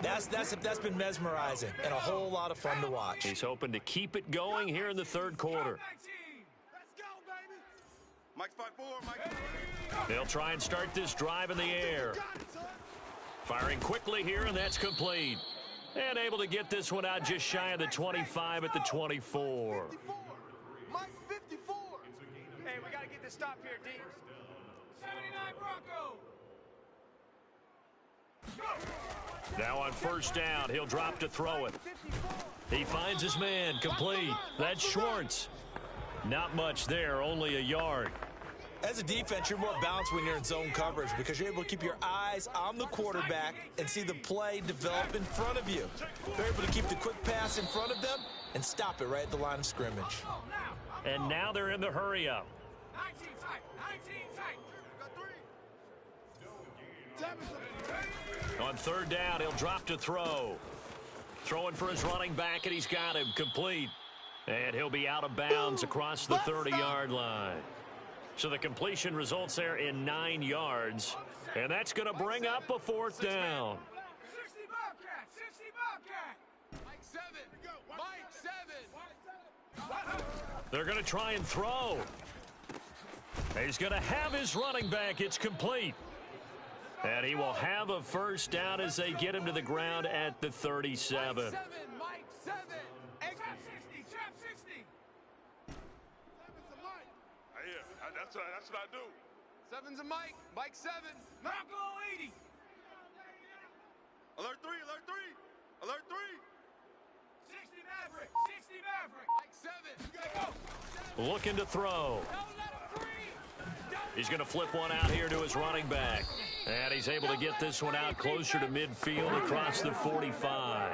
That's been mesmerizing and a whole lot of fun to watch. He's hoping to keep it going here in the third quarter. Mike's 5-4, Mike. They'll try and start this drive in the air. Firing quickly here, and that's complete. And able to get this one out just shy of the 25 at the 24. Mike 54. Hey, we got to get this stop here, D. 79 Bronco. Now on first down, he'll drop to throw it. He finds his man, complete. That's Schwartz. Not much there, only a yard. As a defense, you're more balanced when you're in zone coverage because you're able to keep your eyes on the quarterback and see the play develop in front of you. They're able to keep the quick pass in front of them and stop it right at the line of scrimmage. And now they're in the hurry-up. 19 tight. On third down, he'll drop to throw. Throwing for his running back, and he's got him complete. And he'll be out of bounds across the 30-yard line. So the completion results there in 9 yards. And that's going to bring up a fourth down. 60 Bobcat, 60 Bobcat. Mike 7. They're going to try and throw. He's going to have his running back. It's complete. And he will have a first down as they get him to the ground at the 37. Mike 7. Trap 60. That's what I do. 7's a Mike. Mike 7. Marco 80. Alert 3, alert 3. Alert 3. 60 Maverick, 60 Maverick. Mike 7. Go. Looking to throw. Don't let him free. He's going to flip one out here to his running back. And he's able to get this one out closer to midfield across the 45.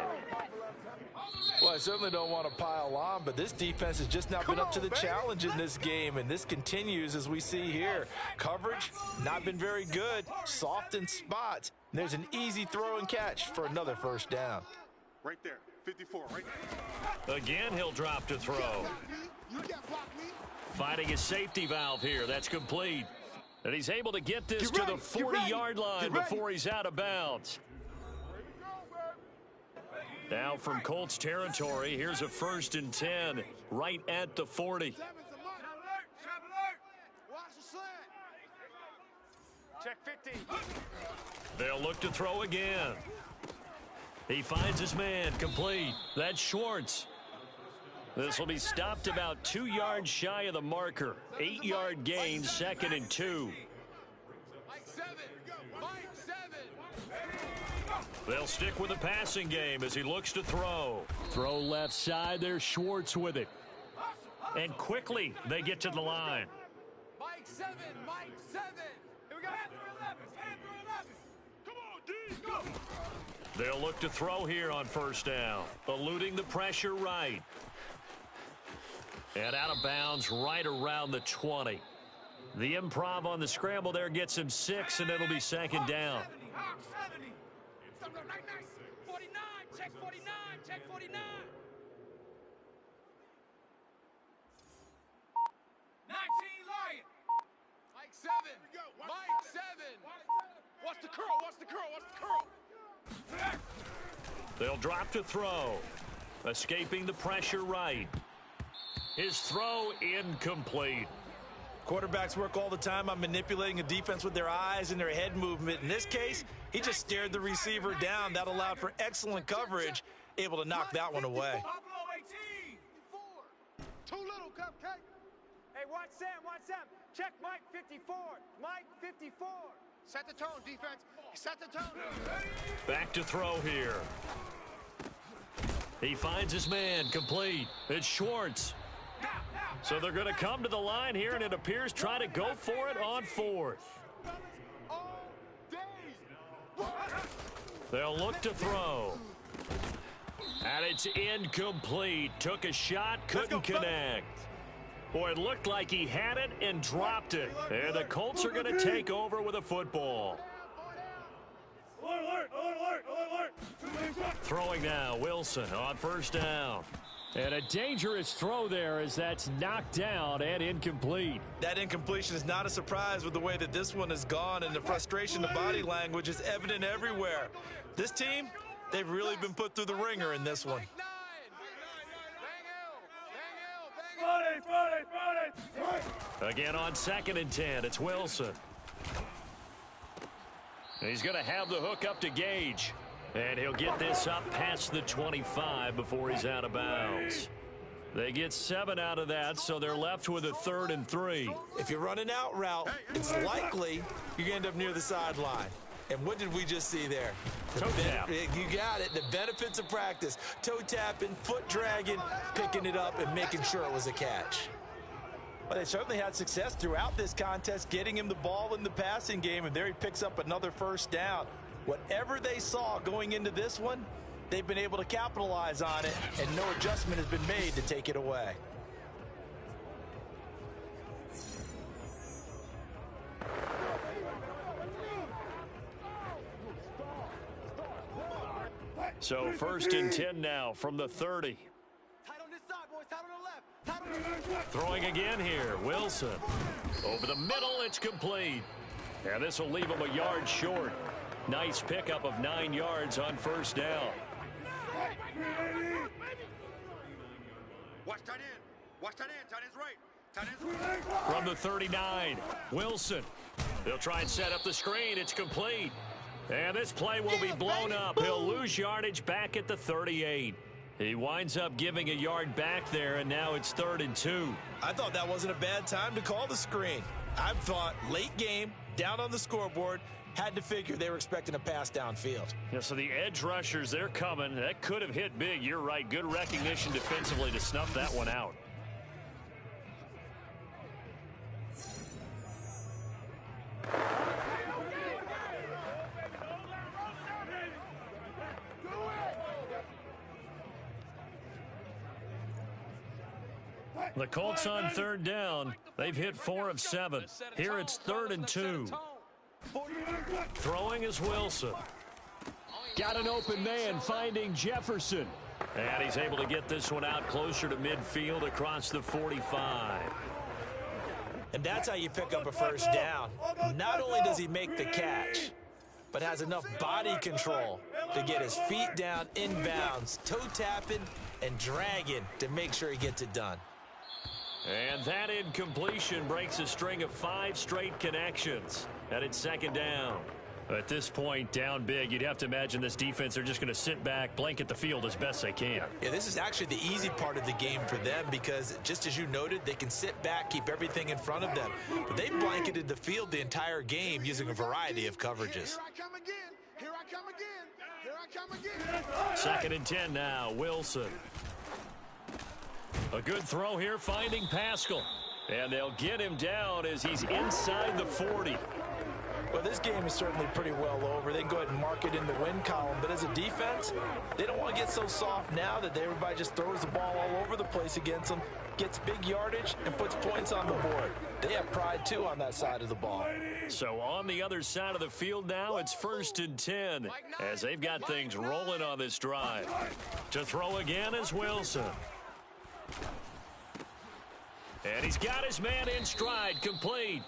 Well, I certainly don't want to pile on, but this defense has just not been up to the challenge in this game, and this continues as we see here. Coverage, not been very good, soft in spots. There's an easy throw and catch for another first down. Right there, 54, right there. Again, he'll drop to throw. Finding his safety valve here. That's complete. And he's able to get this to the 40-yard line before he's out of bounds. Now from Colts territory, here's a 1st and 10 right at the 40. Trap alert. Watch the slant. Check 50. They'll look to throw again. He finds his man, complete. That's Schwartz. This will be stopped about 2 yards shy of the marker. 8-yard gain, 2nd and 2. Mike 7. Mike 7. They'll stick with the passing game as he looks to throw. Throw left side, there's Schwartz with it. And quickly, they get to the line. Mike 7. Mike 7. Here we go. Hand through 11. Come on, D. Go. They'll look to throw here on first down. Eluding the pressure right. And out of bounds right around the 20. The improv on the scramble there gets him 6, and it'll be 2nd down. Hawk 70. 49. Check 49. Check 49. 19 Lion. Mike 7. Mike 7. Watch the curl. Watch the curl. Watch the curl. They'll drop to throw. Escaping the pressure right. His throw incomplete. Quarterbacks work all the time on manipulating a defense with their eyes and their head movement. In this case, he just stared the receiver down. That allowed for excellent coverage, able to knock that one away. Buffalo 18. 4. Too little, Cupcake. Hey, watch Sam, watch Sam. Check Mike 54. Mike 54. Set the tone, defense. Set the tone. Back to throw here. He finds his man, complete. It's Schwartz. So they're going to come to the line here, and it appears try to go for it on 4th. All day. They'll look to throw. And it's incomplete. Took a shot, couldn't connect. Boy, it looked like he had it and dropped it. And the Colts are going to take over with a football. Throwing now, Wilson on first down. And a dangerous throw there as that's knocked down and incomplete. That incompletion is not a surprise with the way that this one has gone, and the frustration, the body language is evident everywhere. This team, they've really been put through the ringer in this one. Again on 2nd and 10, it's Wilson. He's going to have the hook up to Gage. And he'll get this up past the 25 before he's out of bounds. They get 7 out of that, so they're left with a 3rd and 3. If you run an out route, it's likely you're going to end up near the sideline. And what did we just see there? Toe tap. You got it. The benefits of practice. Toe tapping, foot dragging, picking it up, and making sure it was a catch. Well, they certainly had success throughout this contest, getting him the ball in the passing game, and there he picks up another first down. Whatever they saw going into this one, they've been able to capitalize on it, and no adjustment has been made to take it away. So 1st and 10 now from the 30. Tight on this side, boys. Tight on the left. Tight on the left. Throwing again here. Wilson. Over the middle, it's complete. And this will leave him a yard short. Nice pickup of 9 yards on first down. Watch tight end. Watch tight end. Tight end's right. Tight end's right. From the 39, Wilson. They'll try and set up the screen. It's complete. And this play will be blown up. He'll lose yardage back at the 38. He winds up giving a yard back there, and now it's 3rd and 2. I thought that wasn't a bad time to call the screen. I thought late game, down on the scoreboard, had to figure they were expecting a pass downfield. Yeah, so the edge rushers, they're coming. That could have hit big. You're right. Good recognition defensively to snuff that one out. The Colts on 3rd down. They've hit 4 of 7. Here it's 3rd and 2. Throwing is Wilson. Got an open man finding Jefferson. And he's able to get this one out closer to midfield across the 45. And that's how you pick up a first down. Not only does he make the catch, but has enough body control to get his feet down inbounds, toe tapping and dragging to make sure he gets it done. And that incompletion breaks a string of 5 straight connections. And it's 2nd down. At this point, down big, you'd have to imagine this defense, they're just going to sit back, blanket the field as best they can. Yeah, this is actually the easy part of the game for them because, just as you noted, they can sit back, keep everything in front of them. But they blanketed the field the entire game using a variety of coverages. Here I come again. Here I come again. Here I come again. 2nd and 10 now, Wilson. A good throw here, finding Pascal. And they'll get him down as he's inside the 40. Well, this game is certainly pretty well over. They can go ahead and mark it in the win column. But as a defense, they don't want to get so soft now that everybody just throws the ball all over the place against them, gets big yardage, and puts points on the board. They have pride, too, on that side of the ball. So on the other side of the field now, it's 1st and 10 as they've got things rolling on this drive. To throw again is Wilson. And he's got his man in stride, complete.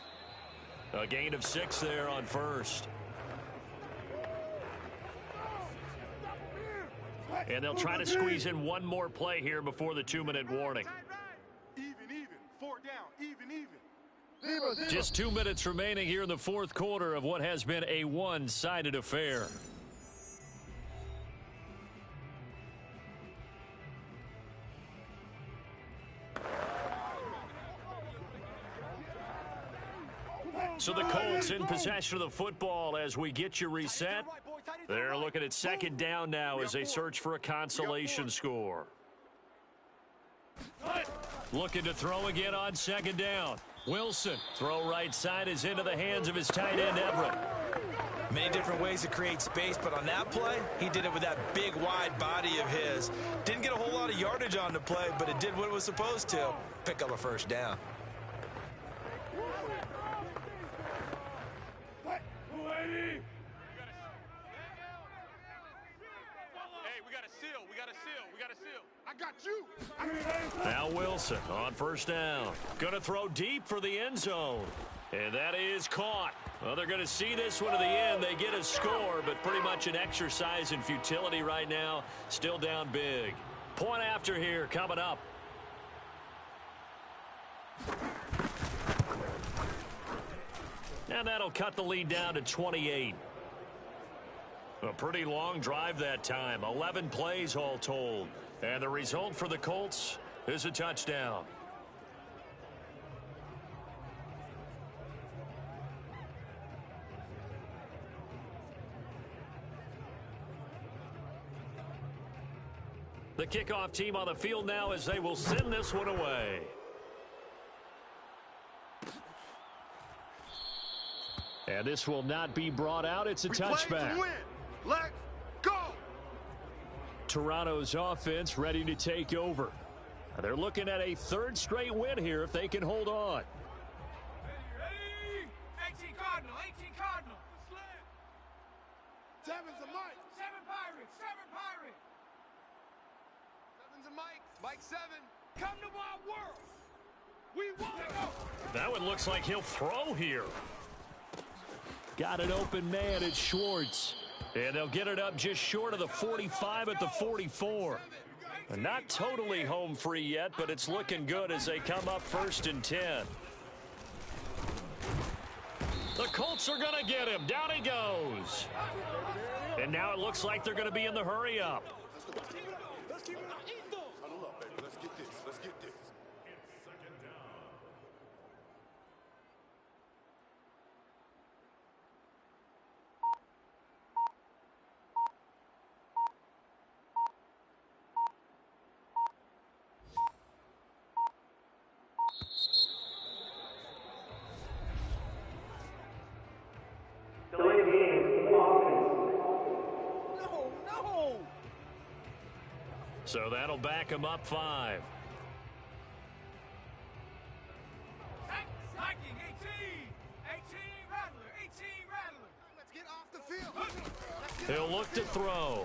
A gain of 6 there on first. And they'll try to squeeze in one more play here before the 2-minute warning. Even. 4 down. Even. Just 2 minutes remaining here in the 4th quarter of what has been a one-sided affair. So the Colts in possession of the football as we get you reset. They're looking at 2nd down now as they search for a consolation score. Looking to throw again on 2nd down. Wilson, throw right side is into the hands of his tight end, Everett. Many different ways to create space, but on that play, he did it with that big, wide body of his. Didn't get a whole lot of yardage on the play, but it did what it was supposed to. Pick up a first down. I got you. Now Wilson on 1st down. Going to throw deep for the end zone. And that is caught. Well, they're going to see this one to the end. They get a score, but pretty much an exercise in futility right now. Still down big. Point after here coming up. And that'll cut the lead down to 28. A pretty long drive that time. 11 plays all told. And the result for the Colts is a touchdown. The kickoff team on the field now as they will send this one away. And this will not be brought out. It's a touchback. To win. Let's go. Toronto's offense ready to take over. They're looking at a third straight win here if they can hold on. Ready? 18 Cardinal, 18 Cardinal. Seven's a Mike. 7 Pirates, 7 Pirates. Seven's a Mike. Mike 7. Come to my world. We want to go. That one looks like he'll throw here. Got an open man. It's Schwartz. And they'll get it up just short of the 45 at the 44. Not totally home free yet, but it's looking good as they come up 1st and 10. The Colts are going to get him. Down he goes. And now it looks like they're going to be in the hurry up. Huddle up, baby. Let's get this. Let's get this. So that'll back him up 5. Viking, 18. 18 Rattler, 18 Rattler. Let's get off the field. He'll look to throw.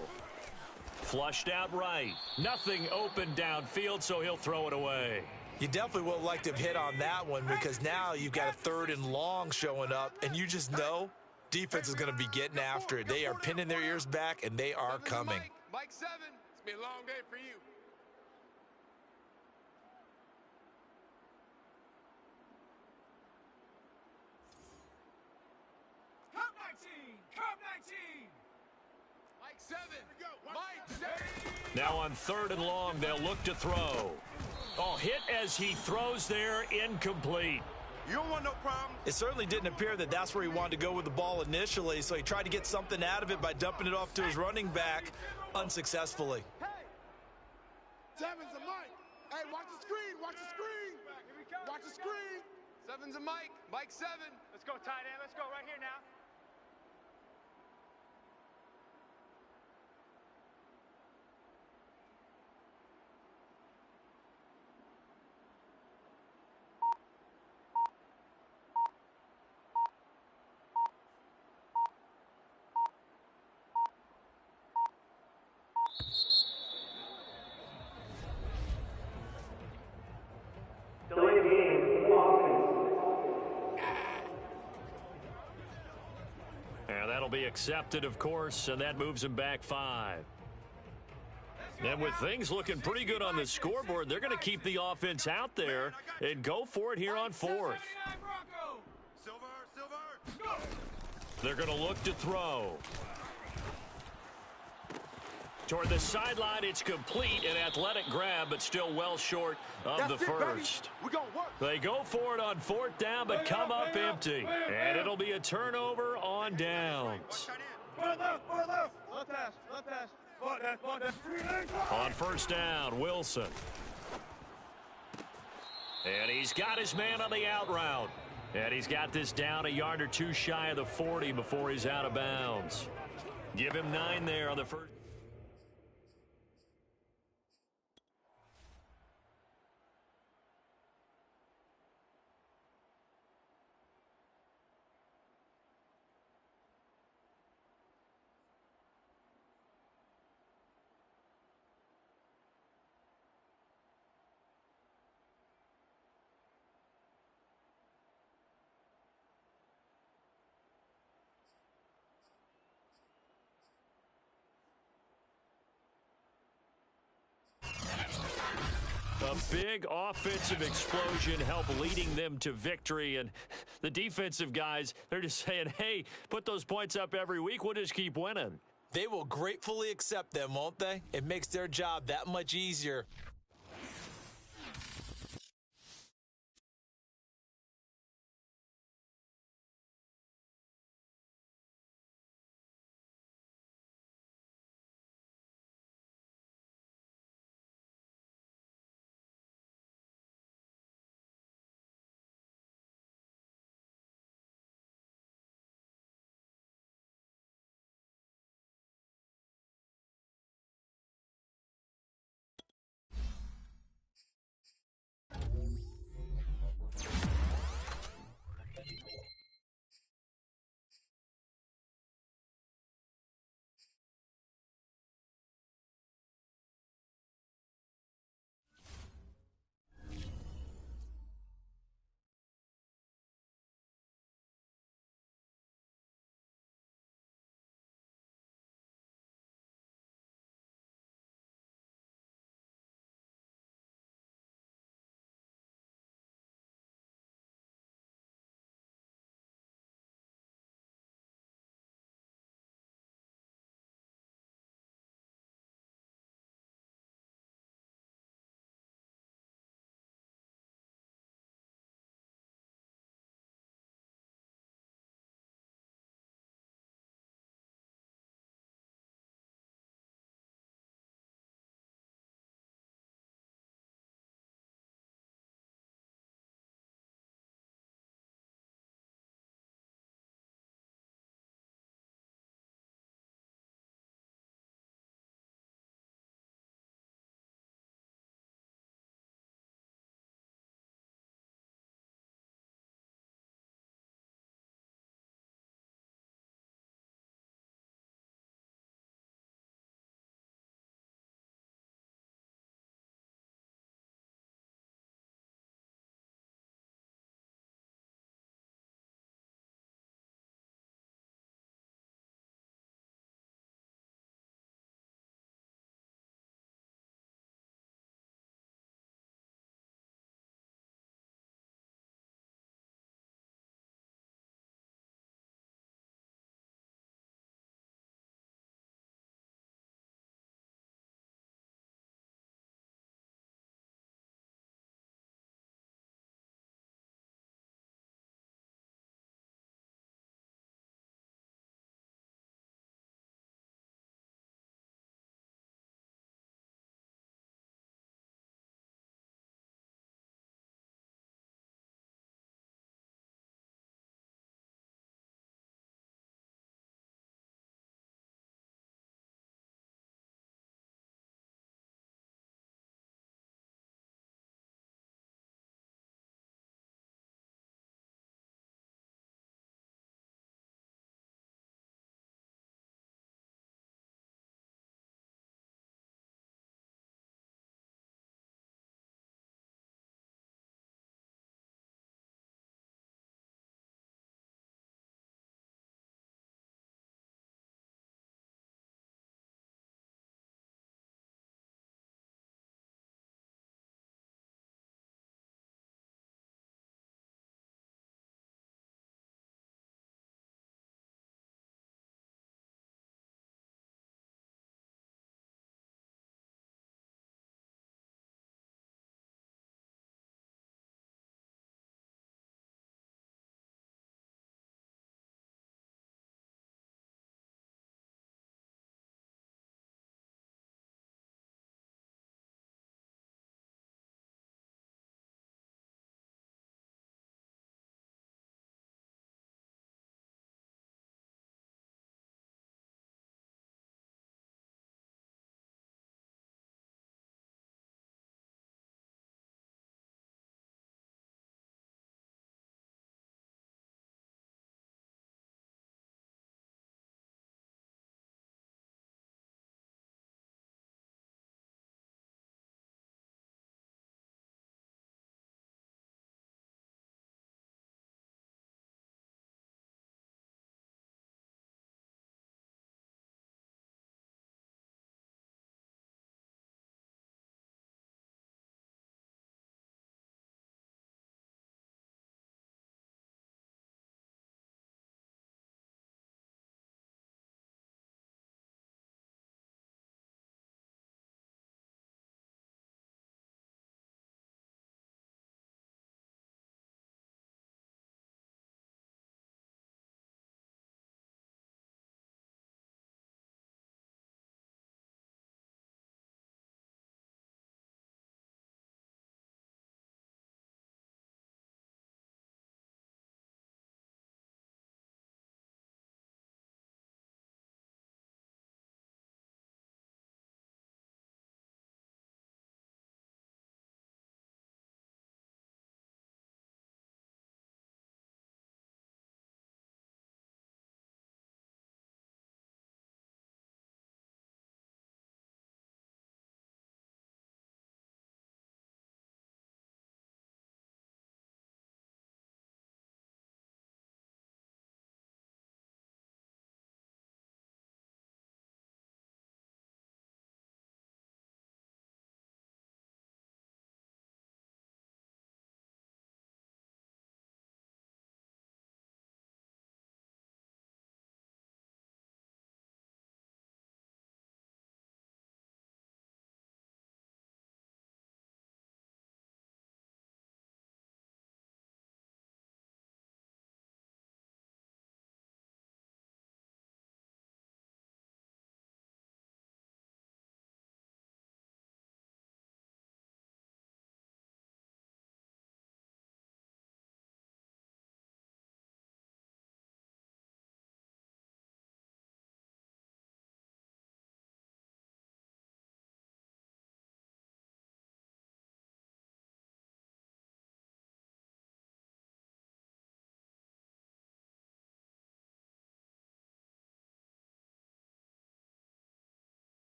Flushed out right. Nothing open downfield, so he'll throw it away. You definitely would have liked to have hit on that one because now you've got a 3rd and long showing up, and you just know defense is going to be getting after it. They are pinning their ears back, and they are coming. Mike 7. It's been a long day for you. Cup 19, Cup 19. Mike 7. Mike 7. Now on 3rd and long, they'll look to throw. Oh, hit as he throws there, incomplete. You don't want no problem. It certainly didn't appear that that's where he wanted to go with the ball initially, so he tried to get something out of it by dumping it off to his running back unsuccessfully. Hey. Seven's a Mike. Hey, watch the screen. Watch the screen. Watch the screen. Seven's a Mike. Mike 7. Let's go, tight end. Let's go right here now. And that'll be accepted, of course, and that moves him back 5. And with things looking pretty good on the scoreboard, they're going to keep the offense out there and go for it here on 4th. Silver. They're going to look to throw. Toward the sideline, it's complete, an athletic grab, but still well short of the first. They go for it on 4th down, but come up empty. And it'll be a turnover on downs. On 1st down, Wilson. And he's got his man on the out route. And he's got this down a yard or 2 shy of the 40 before he's out of bounds. Give him 9 there on the first. A big offensive explosion helped leading them to victory. And the defensive guys, they're just saying, hey, put those points up every week. We'll just keep winning. They will gratefully accept them, won't they? It makes their job that much easier.